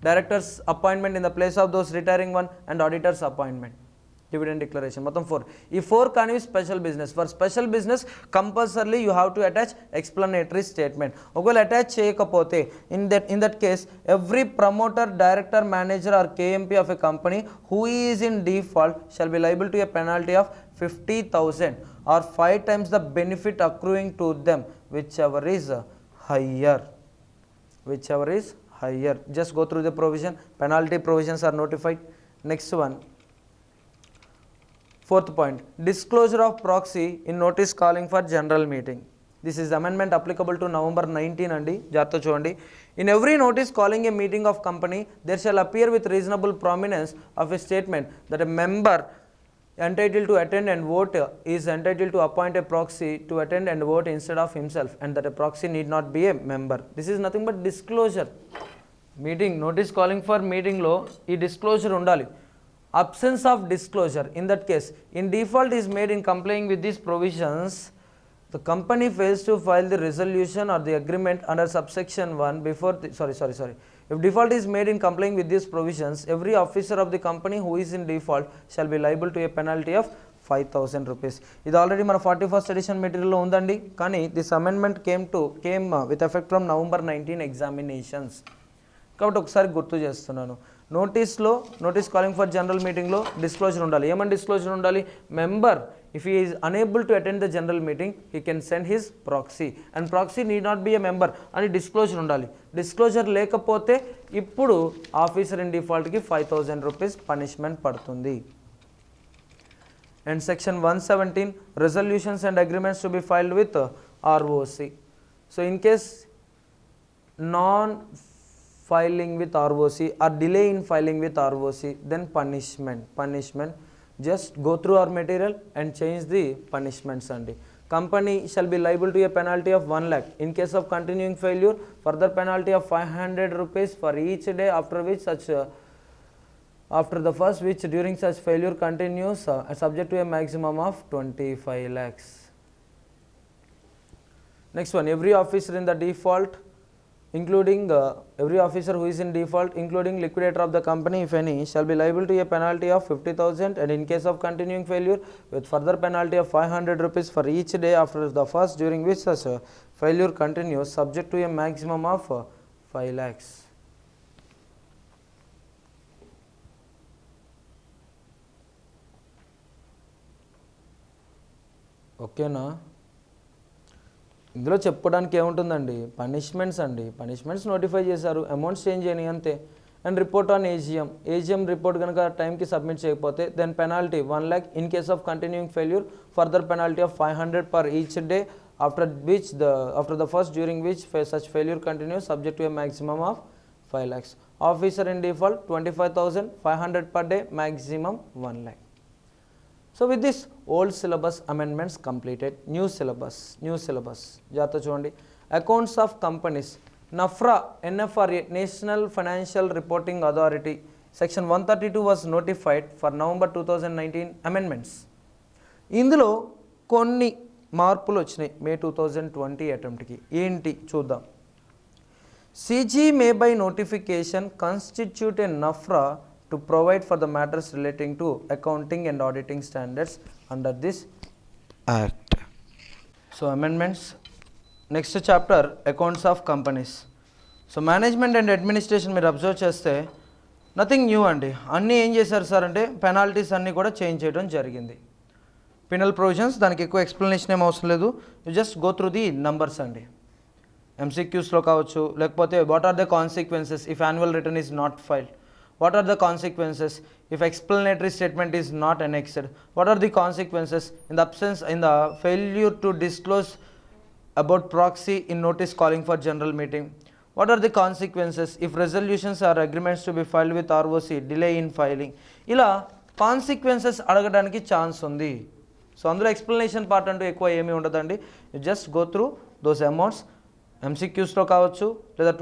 directors appointment in the place of those retiring one and auditors appointment, dividend declaration, మొత్తం 4. ఈ 4 కానివి special business. For special business compulsorily you have to attach explanatory statement. ఒకవేళ attach చేయకపోతే in that case every promoter, director, manager or KMP of a company who is in default shall be liable to a penalty of 50,000 or 5 times the benefit accruing to them whichever is higher. Whichever is higher. Just go through the provision. Penalty provisions are notified. Next one. 4th point, disclosure of proxy in notice calling for general meeting. This is amendment applicable to November 19 andi. Jaatho chudandi. In every notice calling a meeting of company, there shall appear with reasonable prominence of a statement that a member entitled to attend and vote is entitled to appoint a proxy to attend and vote instead of himself, and that a proxy need not be a member. This is nothing but disclosure. Meeting notice calling for meeting lo ee disclosure undali. Absence of disclosure, in that case, in default is made in complying with these provisions, the company fails to file the resolution or the agreement under subsection 1 before the, sorry. If default is made in complying with these provisions, every officer of the company who is in default shall be liable to a penalty of 5,000 rupees. ఇది already మన 41st edition మెటీరియల్లో ఉందండి. కానీ this amendment came with effect from November 19 examinations. కాబట్టి ఒకసారి గుర్తు చేస్తున్నాను. Notice calling for general మీటింగ్లో disclosure ఉండాలి. ఏమని డిస్క్లోజర్ ఉండాలి? Member if he is unable to attend the general meeting, he can send his proxy and proxy need not be a member అని disclosure ఉండాలి. డిస్క్లోజర్ లేకపోతే ఇప్పుడు ఆఫీసర్ ఇన్ డిఫాల్ట్కి 5,000 రూపీస్ పనిష్మెంట్ పడుతుంది. And section 117, resolutions and agreements to be filed with ROC. So in case non-filing with ROC or delay in filing with ROC, then punishment. Just go through our material and change the punishments andi. Company shall be liable to a penalty of 1 lakh. In case of continuing failure, further penalty of 500 rupees for each day after the first which during such failure continues subject to a maximum of 25 lakhs. Next one, every officer in the default including every officer who is in default including liquidator of the company if any shall be liable to a penalty of 50,000 and in case of continuing failure with further penalty of 500 rupees for each day after the first during which such failure continues subject to a maximum of 5 lakhs. ఓకేనా? ఇందులో చెప్పుకోవడానికి ఏముంటుందండి? Punishments notify చేశారు, amounts change అయినాయి అంతే. And report on AGM report కనుక టైంకి submit చేయకపోతే then penalty 1 lakh. In case of continuing failure further penalty of 500 per each day after the first during which such failure continues subject to a maximum of 5 lakhs. Officer in default 25,000, 500 per day, maximum 1 lakh. So with this old syllabus amendments completed, new syllabus. జాగ్రత్త చూడండి. Accounts of companies NAFRA, NFRA, National Financial Reporting Authority, Section 132 was notified for November 2019 amendments. ఇందులో కొన్ని మార్పులు వచ్చినాయి మే 2020 అటెంప్ట్కి. ఏంటి చూద్దాం. CG may by notification constitute a NAFRA to provide for the matters relating to accounting and auditing standards under this act. So amendments. Next chapter, accounts of companies. So management and administration మీరు observe చేస్తే nothing new అండి. అన్నీ ఏం చేశారు sir అంటే penalties అన్నీ కూడా change చేయడం జరిగింది. పెనల్ ప్రొవిజన్స్, దానికి ఎక్కువ ఎక్స్ప్లెనేషన్ ఏం అవసరం లేదు. You just go through the numbers అండి. MCQsలో కావచ్చు, లేకపోతే what are the consequences if annual return is not filed, what are the consequences if explanatory statement is not annexed, what are the consequences in the failure to disclose about proxy in notice calling for general meeting, what are the consequences if resolutions or agreements to be filed with ROC delay in filing. ఇలా consequences అడగడానికి chance ఉంది. So అందులో explanation part అంటూ ఎక్కువ ఏమీ ఉండదండి. You just go through those amounts. MCQsలో కావచ్చు లేదా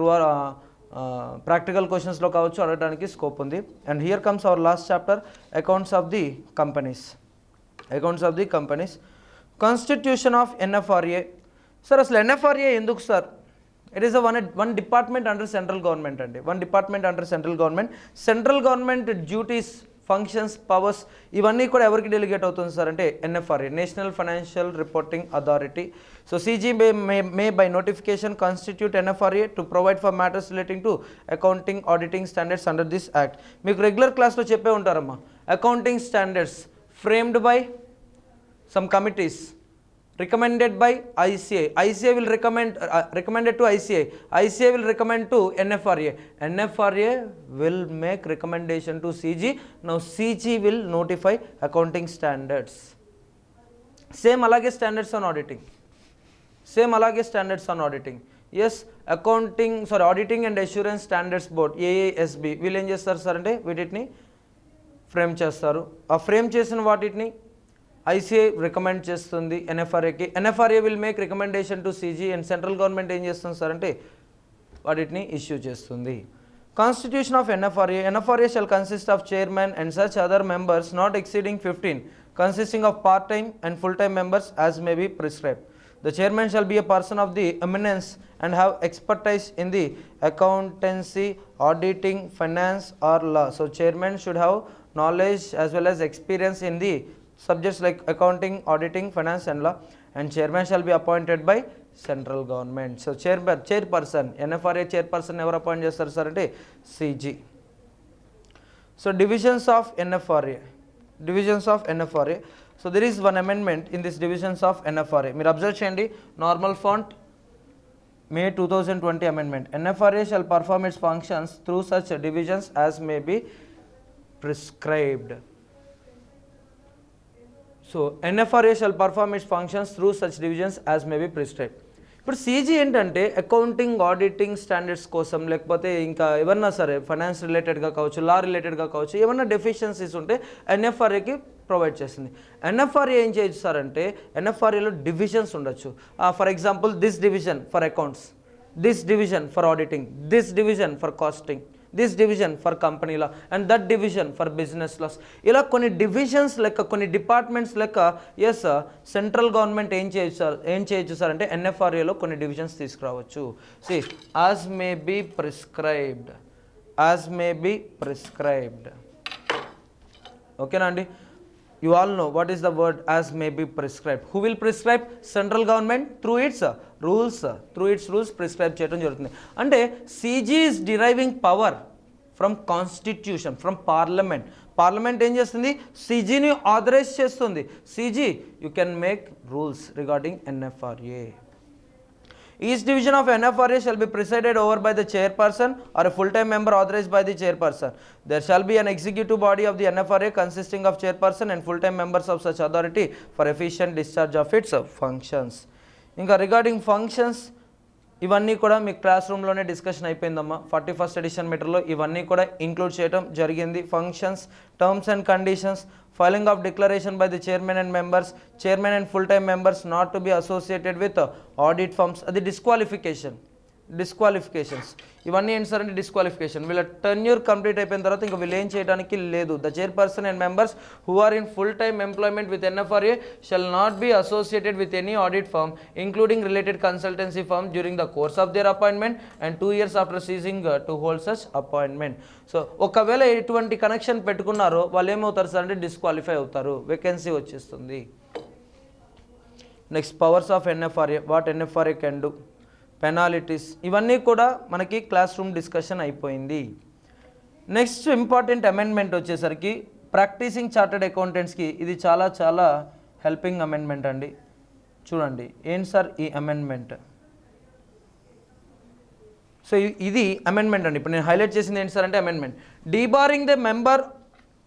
ప్రాక్టికల్ క్వశ్చన్స్లో కావచ్చు అడగడానికి స్కోప్ ఉంది. And here comes our last chapter, accounts of the companies. Accounts of the companies. Constitution of NFRA. Sir అసలు NFRA ఎందుకు sir? It is one department under central government అండి. One department under central government. Central government duties, functions, powers ఇవన్నీ కూడా ఎవరికి delegate అవుతుంది sir అంటే NFRA, national financial reporting authority. So CG may by notification constitute NFRA to provide for matters relating to accounting auditing standards under this act. మీకు regular క్లాస్లో చెప్పే ఉంటారమ్మా, accounting standards framed by some committees, recommended by ICA. ICA will recommended to ICA. ICA will recommend to NFRA. NFRA will make recommendation to CG. Now CG will notify accounting standards. Same alage standards on auditing. Same alage standards on auditing. Yes, auditing and assurance standards board AASB వీళ్ళు ఏం చేస్తారు sir అంటే వీటిని frame చేస్తారు. ఆ frame చేసిన వాటిని ICA recommend చేస్తుంది NFRAకి. NFRA will make recommendation to CG and central government ఏం చేస్తుంది సార్ అంటే వాటిని ఇష్యూ చేస్తుంది. Constitution of NFRA. NFRA shall consist of chairman and such other members not exceeding 15, consisting of part-time and full-time members as may be prescribed. The chairman shall be a person of the eminence and have expertise in the accountancy, auditing, finance or law. So chairman should have knowledge as well as experience in the subjects like accounting, auditing, finance and law, and chairman shall be appointed by central government. So chairperson, NFRA chairperson ever appoint చేస్తారు sir అంటే CG. So divisions of NFRA. So there is one amendment in this divisions of NFRA. మీరు observe చేయండి, normal font, May 2020 amendment. NFRA shall perform its functions through such divisions as may be prescribed. So NFRA shall perform its functions through such divisions as may be prescribed. ఇప్పుడు CG ఏంటంటే accounting, auditing standards కోసం, లేకపోతే ఇంకా ఏమన్నా సరే finance రిలేటెడ్గా కావచ్చు, లా రిలేటెడ్గా కావచ్చు, ఏమన్నా డెఫిషియన్సీస్ ఉంటే NFRAకి ప్రొవైడ్ చేస్తుంది. NFRA ఏం చేయొచ్చు సార్ అంటే NFRAలో డివిజన్స్ ఉండొచ్చు. For example this division for accounts, this division for auditing, this division for costing, this division for company law and that division for business laws. ఇలా కొన్ని డివిజన్స్ లెక్క, కొన్ని డిపార్ట్మెంట్స్ లెక్క ఎస్ సెంట్రల్ గవర్నమెంట్ ఏం చేయొచ్చు sir అంటే NFRAలో కొన్ని divisions తీసుకురావచ్చు. See as may be prescribed. ఓకేనా అండి? You all know what is the word as may be prescribed. Who will prescribe? Central government through its rules prescribe చేయడం జరుగుతుంది. అంటే CG is deriving power from constitution, from parliament. Parliament ఏం చేస్తుంది? CGని authorise చేస్తుంది. CG you can make rules regarding NFRA. Each division of NFRA shall be presided over by the chairperson or a full-time member authorized by the chairperson. There shall be an executive body of the NFRA consisting of chairperson and full-time members of such authority for efficient discharge of its functions. ఇంకా regarding functions ఇవన్నీ కూడా మీకు class రూమ్లోనే discussion అయిపోయిందమ్మా. 41st edition మీటర్లో ఇవన్నీ కూడా include చేయడం జరిగింది. Functions, terms and conditions, filing of declaration by the chairman and members, chairman and full time members not to be associated with audit firms, అది డిస్క్వాలిఫికేషన్. డిస్క్వాలిఫికేషన్స్. ఇవన్నీ ఏంటి sir అంటే disqualification. వీళ్ళ tenure complete అయిపోయిన తర్వాత ఇంకా వీళ్ళు ఏం చేయడానికి లేదు. The chairperson and members who are in full time employment with NFRA shall not be associated with any audit firm including related consultancy firm during the course of their appointment and 2 years after ceasing to hold such appointment. So ఒకవేళ ఎటువంటి connection పెట్టుకున్నారో వాళ్ళు ఏమవుతారు sir అంటే disqualify అవుతారు, vacancy వచ్చేస్తుంది. Next powers of NFRA, what NFRA can do, penalties, ఇవన్నీ కూడా మనకి క్లాస్ రూమ్ డిస్కషన్ అయిపోయింది. నెక్స్ట్ ఇంపార్టెంట్ అమెండ్మెంట్ వచ్చేసరికి ప్రాక్టీసింగ్ చార్టర్డ్ అకౌంటెంట్స్కి ఇది చాలా చాలా హెల్పింగ్ అమెండ్మెంట్ అండి. చూడండి ఏంటి సార్ ఈ అమెండ్మెంట్. సో ఇది అమెండ్మెంట్ అండి. ఇప్పుడు నేను హైలైట్ చేసింది ఏంటి సార్ అంటే amendment. Debarring the member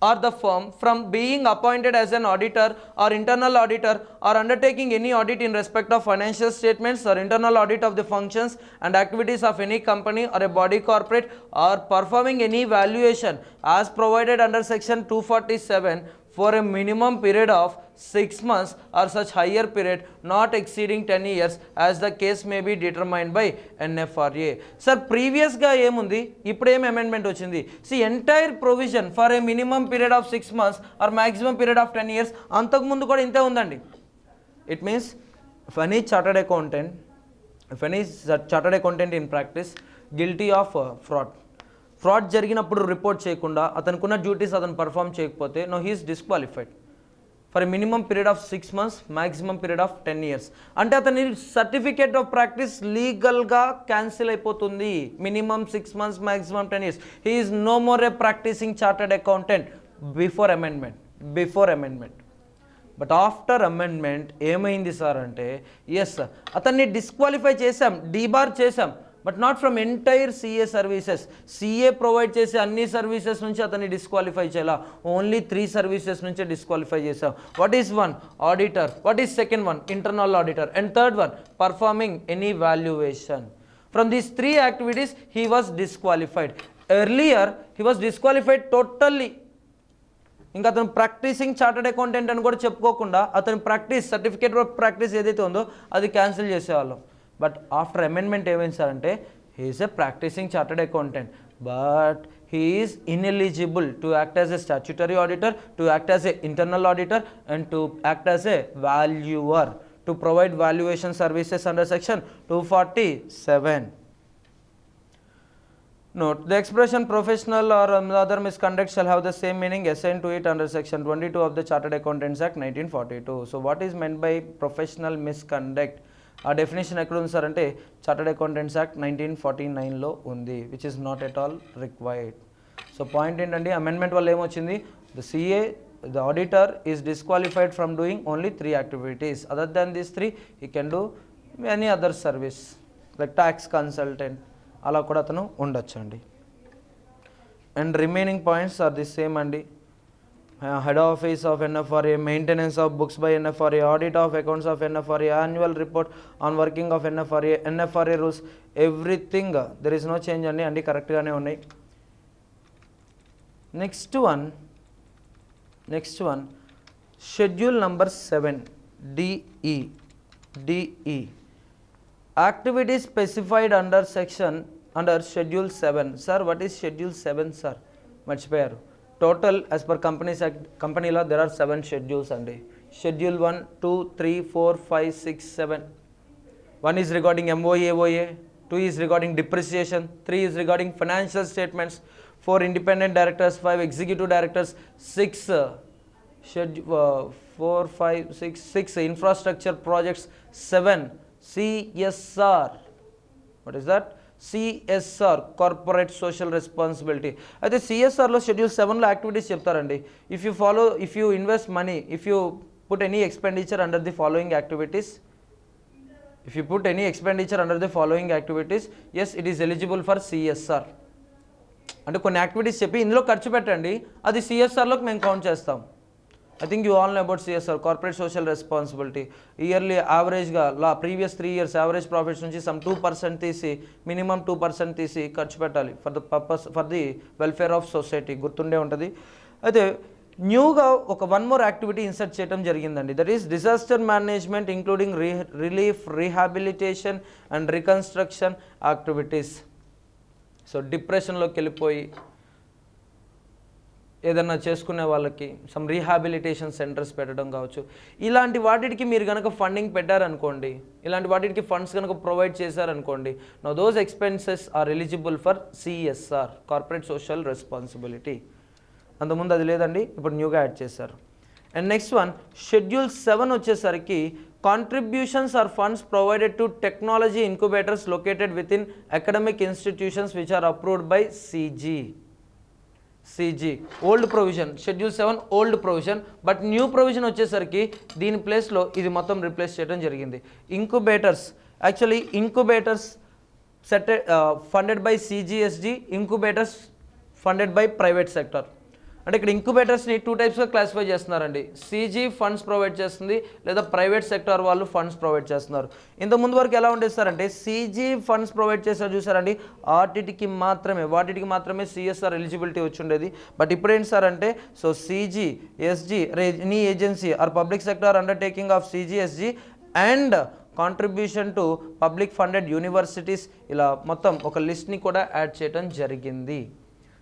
or the firm from being appointed as an auditor or internal auditor or undertaking any audit in respect of financial statements or internal audit of the functions and activities of any company or a body corporate or performing any valuation as provided under section 247 for a minimum period of 6 months or such higher period not exceeding 10 years as the case may be determined by NFRA. Sir, previous ga emundi ippudu em amendment ochindi. See, entire provision for a minimum period of 6 months or maximum period of 10 years antaku mundu kuda inte undandi. It means if any chartered accountant in practice guilty of fraud జరిగినప్పుడు report చేయకుండా అతనుకున్న duties అతను perform చేయకపోతే no he is disqualified for minimum period of 6 months, maximum period of 10 years. అంటే అతని certificate of practice లీగల్గా cancel అయిపోతుంది. Minimum 6 months, maximum 10 years. He is no more a practising chartered accountant before amendment. But after amendment ఏమైంది sir అంటే yes అతన్ని disqualify చేసాం, debar చేసాం, but not from entire CA services. CA provide చేసే అన్ని services నుంచి అతన్ని డిస్క్వాలిఫై చేయాల, ఓన్లీ 3 సర్వీసెస్ నుంచే డిస్క్వాలిఫై చేసాం. What is one? Auditor. What is second one? Internal auditor. And third one performing any valuation. From these 3 activities he was disqualified. Earlier he was disqualified totally. ఇంకా అతను practising chartered accountant అని కూడా చెప్పుకోకుండా అతని practice certificate of practice ఏదైతే ఉందో అది cancel చేసేవాళ్ళం. బట్ ఆఫ్టర్ అమెండ్మెంట్ ఏమైంది సార్ అంటే he is a practising chartered accountant but he is ineligible to act as a statutory auditor, to act as a internal auditor and to act as a valuer, to provide valuation services under section 247. Note, the expression professional or other misconduct shall have the same meaning assigned to it under section 22 of the Chartered Accountants Act 1942. So what is meant by professional misconduct? ఆ definition ఎక్కడ ఉంది sir అంటే chartered accountants act 1949లో ఉంది, which is not at all required. So point ఏంటంటే amendment వల్ల ఏమొచ్చింది, the CA, the auditor is disqualified from doing only 3 activities. Other than these 3 he can do any other service like tax consultant, అలా కూడా అతను ఉండొచ్చు అండి. And remaining points are the same అండి. Head office of NFRA, maintenance of books by NFRA, audit of accounts of NFRA, annual report on working of NFRA rules, everything there is no change అండి correct గానే ఉన్నాయి. Next one schedule number 7 DE activities specified under schedule 7. Sir, what is schedule 7 sir? మర్చిపోయారు. Total as per company law there are 7 schedules అండి. Schedule 1, 2, 3, 4, 5, 6, 7. 1 is regarding MOE, AOA, 2 is regarding depreciation, 3 is regarding financial statements, 4 independent directors, 5 executive directors, 6 4, 5, 6 infrastructure projects, 7 CSR. What is that? CSR, corporate social responsibility. అయితే CSRలో schedule 7లో activities చెప్తారండి. if you invest money, if you put any expenditure under the following activities, yes, it is eligible for CSR. అంటే కొన్ని activities చెప్పి ఇందులో ఖర్చు పెట్టండి, అది CSRలోకి మేము కౌంట్ చేస్తాం. I think you all know about CSR, corporate social responsibility. Yearly యావరేజ్గా ప్రీవియస్ 3 years యావరేజ్ ప్రాఫిట్స్ నుంచి సమ్ 2% తీసి మినిమం 2% తీసి ఖర్చు పెట్టాలి for the welfare of society. గుర్తుండే ఉంటుంది. అయితే న్యూగా ఒక వన్ మోర్ యాక్టివిటీ ఇన్సర్ట్ చేయడం జరిగిందండి. That is disaster management including relief, rehabilitation and reconstruction activities. So డిప్రెషన్లోకి వెళ్ళిపోయి ఏదన్నా చేసుకునే వాళ్ళకి సమ్ రీహాబిలిటేషన్ సెంటర్స్ పెట్టడం కావచ్చు. ఇలాంటి వాటికి మీరు కనుక ఫండింగ్ పెట్టారనుకోండి, ఇలాంటి వాటికి ఫండ్స్ కనుక ప్రొవైడ్ చేశారనుకోండి, now those expenses are eligible for CSR, corporate social responsibility. అంతకుముందు అది లేదండి, ఇప్పుడు న్యూగా యాడ్ చేశారు. అండ్ నెక్స్ట్ వన్ షెడ్యూల్ 7 వచ్చేసరికి contributions or funds provided to technology incubators located with in academic institutions which are approved by CG. Old provision, schedule 7 old provision, but new provision వచ్చేసరికి దీని ప్లేస్లో ఇది మొత్తం రిప్లేస్ చేయడం జరిగింది. Incubators, actually incubators funded by CGSG, incubators funded by private sector. అంటే ఇక్కడ ఇంక్యుబేటర్స్ని 2 టైప్స్గా classify చేస్తున్నారండి. సిజీ ఫండ్స్ ప్రొవైడ్ చేస్తుంది, లేదా ప్రైవేట్ సెక్టర్ వాళ్ళు ఫండ్స్ ప్రొవైడ్ చేస్తున్నారు. ఇంతకుముందు వరకు ఎలా ఉండేస్తారంటే సిజీ ఫండ్స్ ప్రొవైడ్ చేస్తారు చూసారండి, వాటికి మాత్రమే సిఎస్ఆర్ ఎలిజిబిలిటీ వచ్చి ఉండేది. బట్ ఇప్పుడు ఏంటి సార్ అంటే, so CG, SG, any agency or public sector undertaking of CG, SG and contribution to public funded universities, ఇలా మొత్తం ఒక లిస్ట్ని కూడా యాడ్ చేయడం జరిగింది.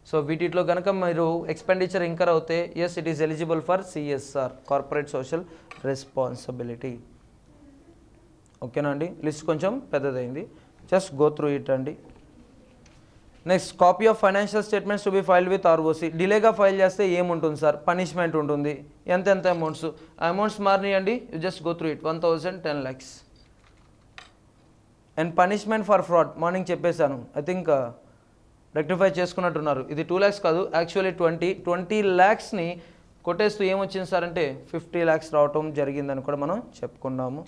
సో వీటిలో కనుక మీరు ఎక్స్పెండిచర్ ఇంకర్ అవుతే yes it is eligible for CSR, corporate social responsibility. ఓకేనా అండి, లిస్ట్ కొంచెం పెద్దదైంది, జస్ట్ గో త్రూ ఇట్ అండి. Next copy of financial statements to be filed with ROC. డిలేగా ఫైల్ చేస్తే ఏముంటుంది సార్, పనిష్మెంట్ ఉంటుంది. ఎంత అమౌంట్స్, ఆ అమౌంట్స్ మారినాయండి, you just go through it. 1,000, 10 lakhs. And punishment for fraud morning చెప్పేశాను, ఐ థింక్ రెక్టిఫై చేసుకున్నట్టున్నారు. ఇది 2 lakhs కాదు, యాక్చువల్లీ 20 lakhsని కొట్టేస్తూ ఏమొచ్చింది సార్ అంటే 50 lakhs రావటం జరిగిందని కూడా మనం చెప్పుకున్నాము.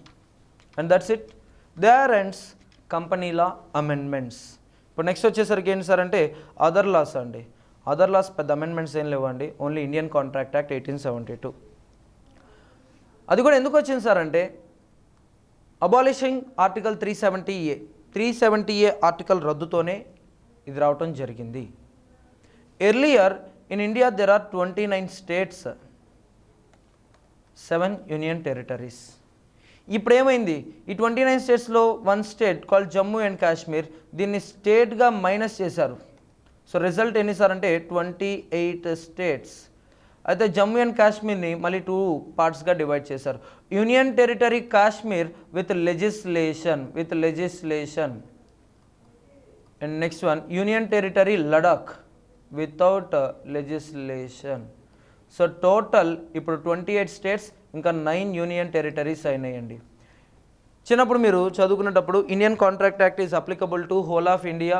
And that's it, there ends company law amendments. ఇప్పుడు నెక్స్ట్ వచ్చేసరికి ఏంటి సార్ అంటే అదర్ లాస్ అండి. అదర్ లాస్ పెద్ద అమెండ్మెంట్స్ ఏం లేవండి, ఓన్లీ ఇండియన్ కాంట్రాక్ట్ యాక్ట్ 1872. అది కూడా ఎందుకు వచ్చింది సార్ అంటే అబాలిషింగ్ ఆర్టికల్ 370A ఆర్టికల్ రద్దుతోనే ఇది రావటం జరిగింది. Earlier in India there are 29 states, 7 union territories. ఇప్పుడు ఏమైంది, ఈ 29 స్టేట్స్లో 1 state called Jammu and Kashmir, దీన్ని స్టేట్గా మైనస్ చేశారు. సో రిజల్ట్ ఎన్ని సార్ అంటే 28 స్టేట్స్. అయితే జమ్మూ అండ్ కాశ్మీర్ని మళ్ళీ 2 పార్ట్స్గా డివైడ్ చేశారు. Union territory Kashmir with legislation. And next one, Union Territory Ladakh without legislation. So total ఇప్పుడు 28 స్టేట్స్ ఇంకా 9 యూనియన్ టెరిటరీస్ అయినాయండి. చిన్నప్పుడు మీరు చదువుకునేటప్పుడు Indian contract act is applicable to whole of India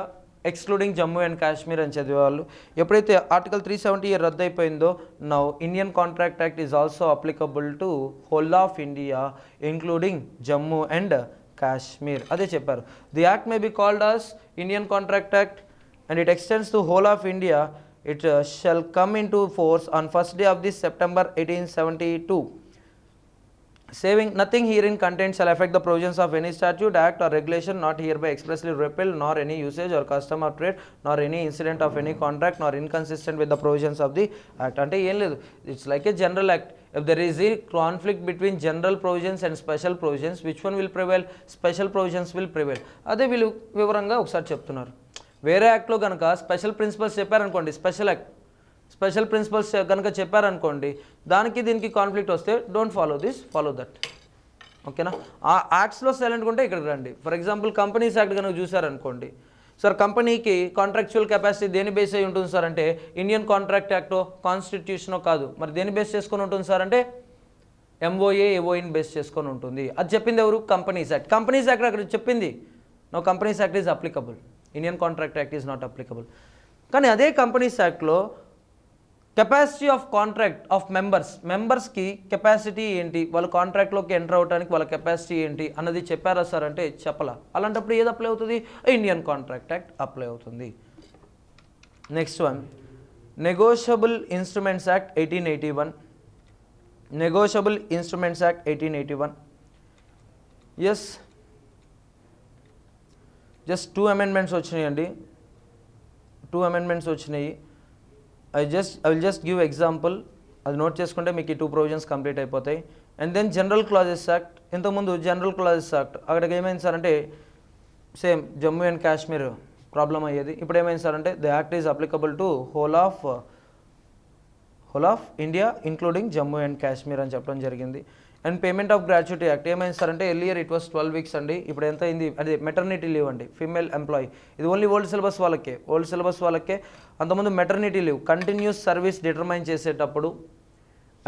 excluding Jammu and Kashmir అని చదివేవాళ్ళు. ఎప్పుడైతే ఆర్టికల్ 370 రద్దు అయిపోయిందో, now Indian contract act is also applicable to whole of India including Jammu and Kashmir. అదే చెప్పారు. The act may be called as Indian contract act and it extends to whole of India. It shall come into force on 1st day of this September 1872. Saving nothing herein contained shall affect the provisions of any statute, act or regulation not hereby expressly repealed, nor any usage or custom of trade, nor any incident of any contract, nor inconsistent with the provisions of the act. అంటే ఏం లేదు, it's like A general act. If there is a conflict between general provisions and special provisions, which one will prevail? Special provisions will prevail. అదే వీళ్ళు వివరంగా ఒకసారి చెప్తున్నారు. వేరే యాక్ట్లో కనుక స్పెషల్ ప్రిన్సిపల్స్ చెప్పారనుకోండి, స్పెషల్ ప్రిన్సిపల్స్ కనుక చెప్పారనుకోండి, దానికి దీనికి కాన్ఫ్లిక్ట్ వస్తే don't follow this, follow that. ఓకేనా, ఆ యాక్ట్స్లో సైలెంట్గా ఉంటే ఇక్కడికి రండి. ఫర్ ఎగ్జాంపుల్ కంపెనీస్ యాక్ట్ కనుక చూసారనుకోండి, సార్ కంపెనీకి కాంట్రాక్చువల్ కెపాసిటీ దేని బేస్ అయి ఉంటుంది సార్ అంటే ఇండియన్ కాంట్రాక్ట్ యాక్టో కాన్స్టిట్యూషనో కాదు, మరి దేని బేస్ చేసుకొని ఉంటుంది సార్ అంటే ఎంఓఏ ఏఓఈని బేస్ చేసుకొని ఉంటుంది. అది చెప్పింది ఎవరు? Companies act. కంపెనీస్ యాక్ట్ అక్కడ చెప్పింది no companies act is applicable, Indian contract act is not applicable. కానీ అదే కంపెనీస్ యాక్ట్లో కెపాసిటీ ఆఫ్ కాంట్రాక్ట్ ఆఫ్ మెంబర్స్కి కెపాసిటీ ఏంటి, వాళ్ళ కాంట్రాక్ట్లోకి ఎంటర్ అవడానికి వాళ్ళ కెపాసిటీ ఏంటి అన్నది చెప్పారా సార్ అంటే చెప్పలా. అలాంటప్పుడు ఏది అప్లై అవుతుంది? ఇండియన్ కాంట్రాక్ట్ యాక్ట్ అప్లై అవుతుంది. Next one, negotiable instruments act 1881. Negotiable instruments act 1881. Yes, just 2 amendments వచ్చినాయండి, 2 అమెండ్మెంట్స్ వచ్చినాయి. I will just give example. అది నోట్ చేసుకుంటే మీకు ఈ 2 ప్రొవిజన్స్ కంప్లీట్ అయిపోతాయి. And then general clauses act, ఇంతకుముందు జనరల్ క్లాజెస్ యాక్ట్ అక్కడికి ఏమైంది సార్ అంటే same Jammu and Kashmir problem అయ్యేది. ఇప్పుడు ఏమైంది సార్ అంటే the act is applicable to whole of India including Jammu and Kashmir అని చెప్పడం జరిగింది. And payment of gratuity act ఏమైంది సార్ అంటే ఎర్లియర్ ఇట్ వాస్ 12 వీక్స్ అండి, ఇప్పుడు ఎంత అయింది అదే మెటర్నిటీ లీవ్ అండి, ఫీమేల్ ఎంప్లాయీ, ఇది ఓన్లీ ఓల్డ్ సిలబస్ వాళ్ళకే. అంతకుముందు maternity leave continuous service determine చేసేటప్పుడు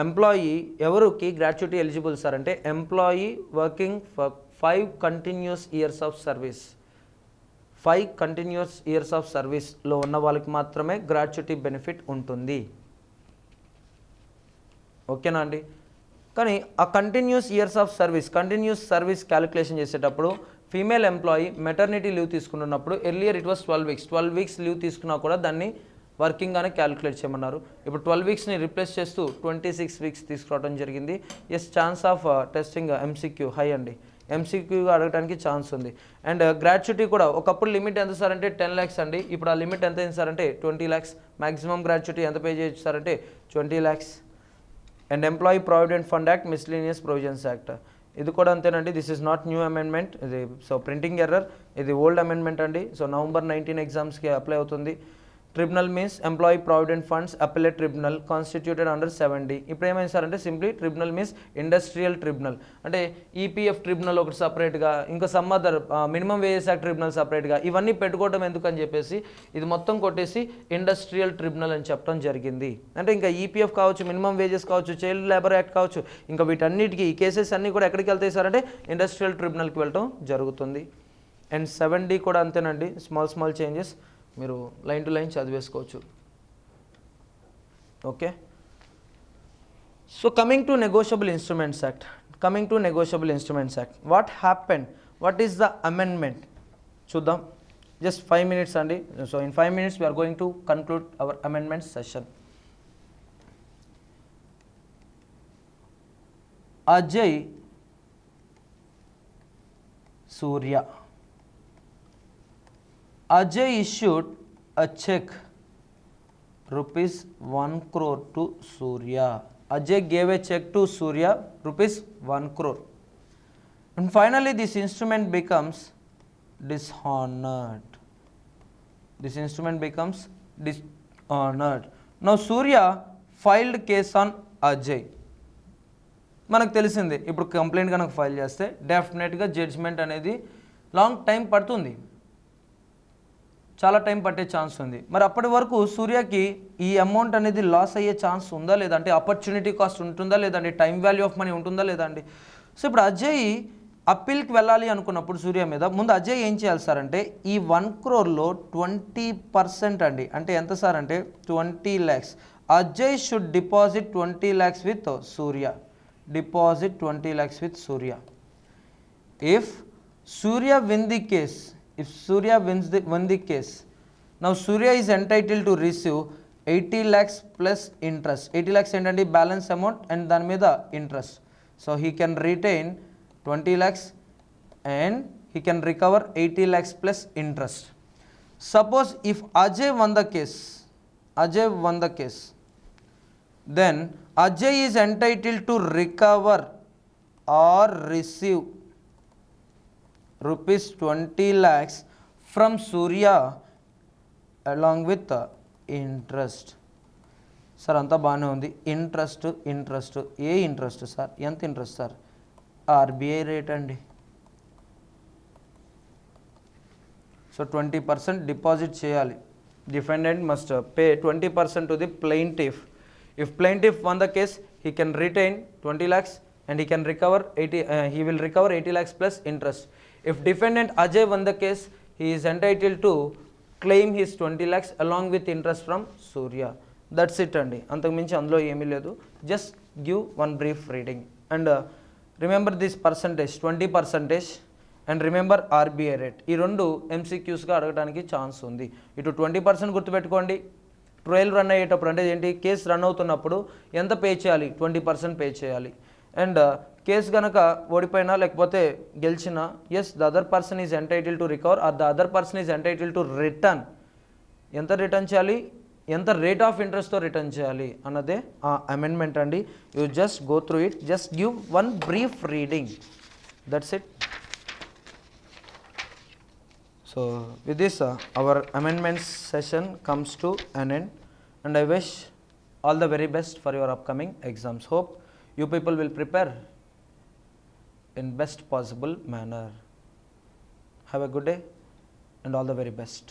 ఎంప్లాయీ ఎవరికి గ్రాట్యుటీ ఎలిజిబుల్ సార్ అంటే employee working for 5 continuous years of service, 5 continuous years of సర్వీస్లో ఉన్న వాళ్ళకి మాత్రమే గ్రాట్యుటీ బెనిఫిట్ ఉంటుంది. ఓకేనా అండి. కానీ ఆ కంటిన్యూస్ సర్వీస్ క్యాలిక్యులేషన్ చేసేటప్పుడు ఫీమేల్ ఎంప్లాయీ మెటర్నిటీ లీవ్ తీసుకున్నప్పుడు earlier it was 12 weeks leave తీసుకున్నా కూడా దాన్ని వర్కింగ్గానే క్యాలిక్యులేట్ చేయమన్నారు. ఇప్పుడు 12 వీక్స్ని రిప్లేస్ చేస్తూ 26 వీక్స్ తీసుకురావడం జరిగింది. Yes, chance of testing MCQ high అండి, ఎంసీక్యూగా అడగడానికి ఛాన్స్ ఉంది. అండ్ గ్రాట్యుటీ కూడా ఒకప్పుడు లిమిట్ ఎంత సార్ అంటే 10 lakhs అండి, ఇప్పుడు ఆ లిమిట్ ఎంత అయింది సార్ అంటే 20 lakhs. మ్యాక్సిమం గ్రాట్యుటీ ఎంత పే చేయొచ్చు సార్ అంటే 20 lakhs. And employee provident fund act, miscellaneous provisions act, ఇది కూడా అంతేనండి. This is not new amendment, ఇది సో ప్రింటింగ్ ఎర్రర్, ఇది ఓల్డ్ అమెండ్మెంట్ అండి. సో November 19 ఎగ్జామ్స్కి అప్లై అవుతుంది. Tribunal means employee provident funds appellate tribunal constituted under 7D. ఇప్పుడు ఏమైంది సార్ అంటే simply tribunal means industrial tribunal, అంటే ఈపీఎఫ్ ట్రిబ్యునల్ ఒకటి సపరేట్గా, ఇంకా some other minimum wages act tribunal సపరేట్గా, ఇవన్నీ పెట్టుకోవడం ఎందుకని చెప్పేసి ఇది మొత్తం కొట్టేసి ఇండస్ట్రియల్ ట్రిబ్యునల్ అని చెప్పడం జరిగింది. అంటే ఇంకా ఈపీఎఫ్ కావచ్చు, మినిమం వేజెస్ కావచ్చు, చైల్డ్ లేబర్ యాక్ట్ కావచ్చు, ఇంకా వీటన్నిటికీ ఈ కేసెస్ అన్నీ కూడా ఎక్కడికి వెళ్తాయి సార్ అంటే ఇండస్ట్రియల్ ట్రిబ్యునల్కి వెళ్ళటం జరుగుతుంది. అండ్ 7D కూడా అంతేనండి, స్మాల్ చేంజెస్, మీరు లైన్ టు లైన్ చదివేసుకోవచ్చు. Okay, so coming to negotiable instruments act, what happen, what is the amendment చూద్దాం. జస్ట్ 5 minutes అండి. So in 5 minutes we are going to conclude our amendment session. Ajay Surya issued a check rupees 1 crore to Surya. Ajay gave a check to Surya rupees 1 crore. And finally this instrument becomes dishonored. Now Surya filed case on Ajay. మనకు తెలిసిందే, ఇప్పుడు complaint కనుక file చేస్తే డెఫినెట్గా judgement అనేది long time పడుతుంది, చాలా time పట్టే ఛాన్స్ ఉంది. మరి అప్పటి వరకు సూర్యకి ఈ అమౌంట్ అనేది లాస్ అయ్యే ఛాన్స్ ఉందా లేదంటే ఆపర్చునిటీ కాస్ట్ ఉంటుందా లేదండి, టైం వాల్యూ ఆఫ్ మనీ ఉంటుందా లేదండి. సో ఇప్పుడు అజయ్ అప్పీల్కి వెళ్ళాలి అనుకున్నప్పుడు సూర్య మీద ముందు అజయ్ ఏం చేయాలి సార్ అంటే ఈ 1 crore 20% అండి, అంటే ఎంత సార్ అంటే 20 lakhs. Ajay should deposit 20 lakhs with Surya, deposit 20 lakhs with Surya. If Surya wins the case, now Surya is entitled to receive 80 lakhs plus interest. 80 lakhs ఏంటంటే balance amount and దాని మీద interest. So he can retain 20 lakhs and he can recover 80 lakhs plus interest. Suppose if Ajay won the case, then Ajay is entitled to recover or receive rupees 20 lakhs from Surya along with interest. Sir అంతా బాగానే ఉంది. Interest ఏ interest sir, ఎంత interest sir? RBI rate అండి. So 20% deposit చేయాలి. Defendant must pay 20% to the plaintiff. If plaintiff won the case, he can retain 20 lakhs and he will recover 80 lakhs plus interest. If defendant Ajay won the case, he is entitled to claim his 20 lakhs along with interest from Surya. That's it andi. Antaku minchi andulo emi ledu. Just give one brief reading and remember this percentage 20% and remember RBI rate. ఈ రెండు MCQs గా అడగడానికి chance ఉంది. ఇటు 20% గుర్తుపెట్టుకోండి. Trial run అయ్యేటప్పుడు అంటే ఏంటి, కేసు రన్ అవుతున్నప్పుడు ఎంత పే చేయాలి, 20% పే చేయాలి. అండ్ కేసు కనుక ఓడిపోయినా లేకపోతే గెలిచినా yes the other person is entitle to recover or the other person is entitle to return. ఎంత రిటర్న్ చేయాలి, ఎంత రేట్ ఆఫ్ ఇంట్రెస్ట్తో రిటర్న్ చేయాలి అన్నదే ఆ అమెండ్మెంట్ అండి. You just go through it, just give one brief reading, that's it. So with this our amendments session comes to an end, and I wish all the very best for your upcoming exams. Hope you people will prepare in best possible manner. Have a good day and all the very best.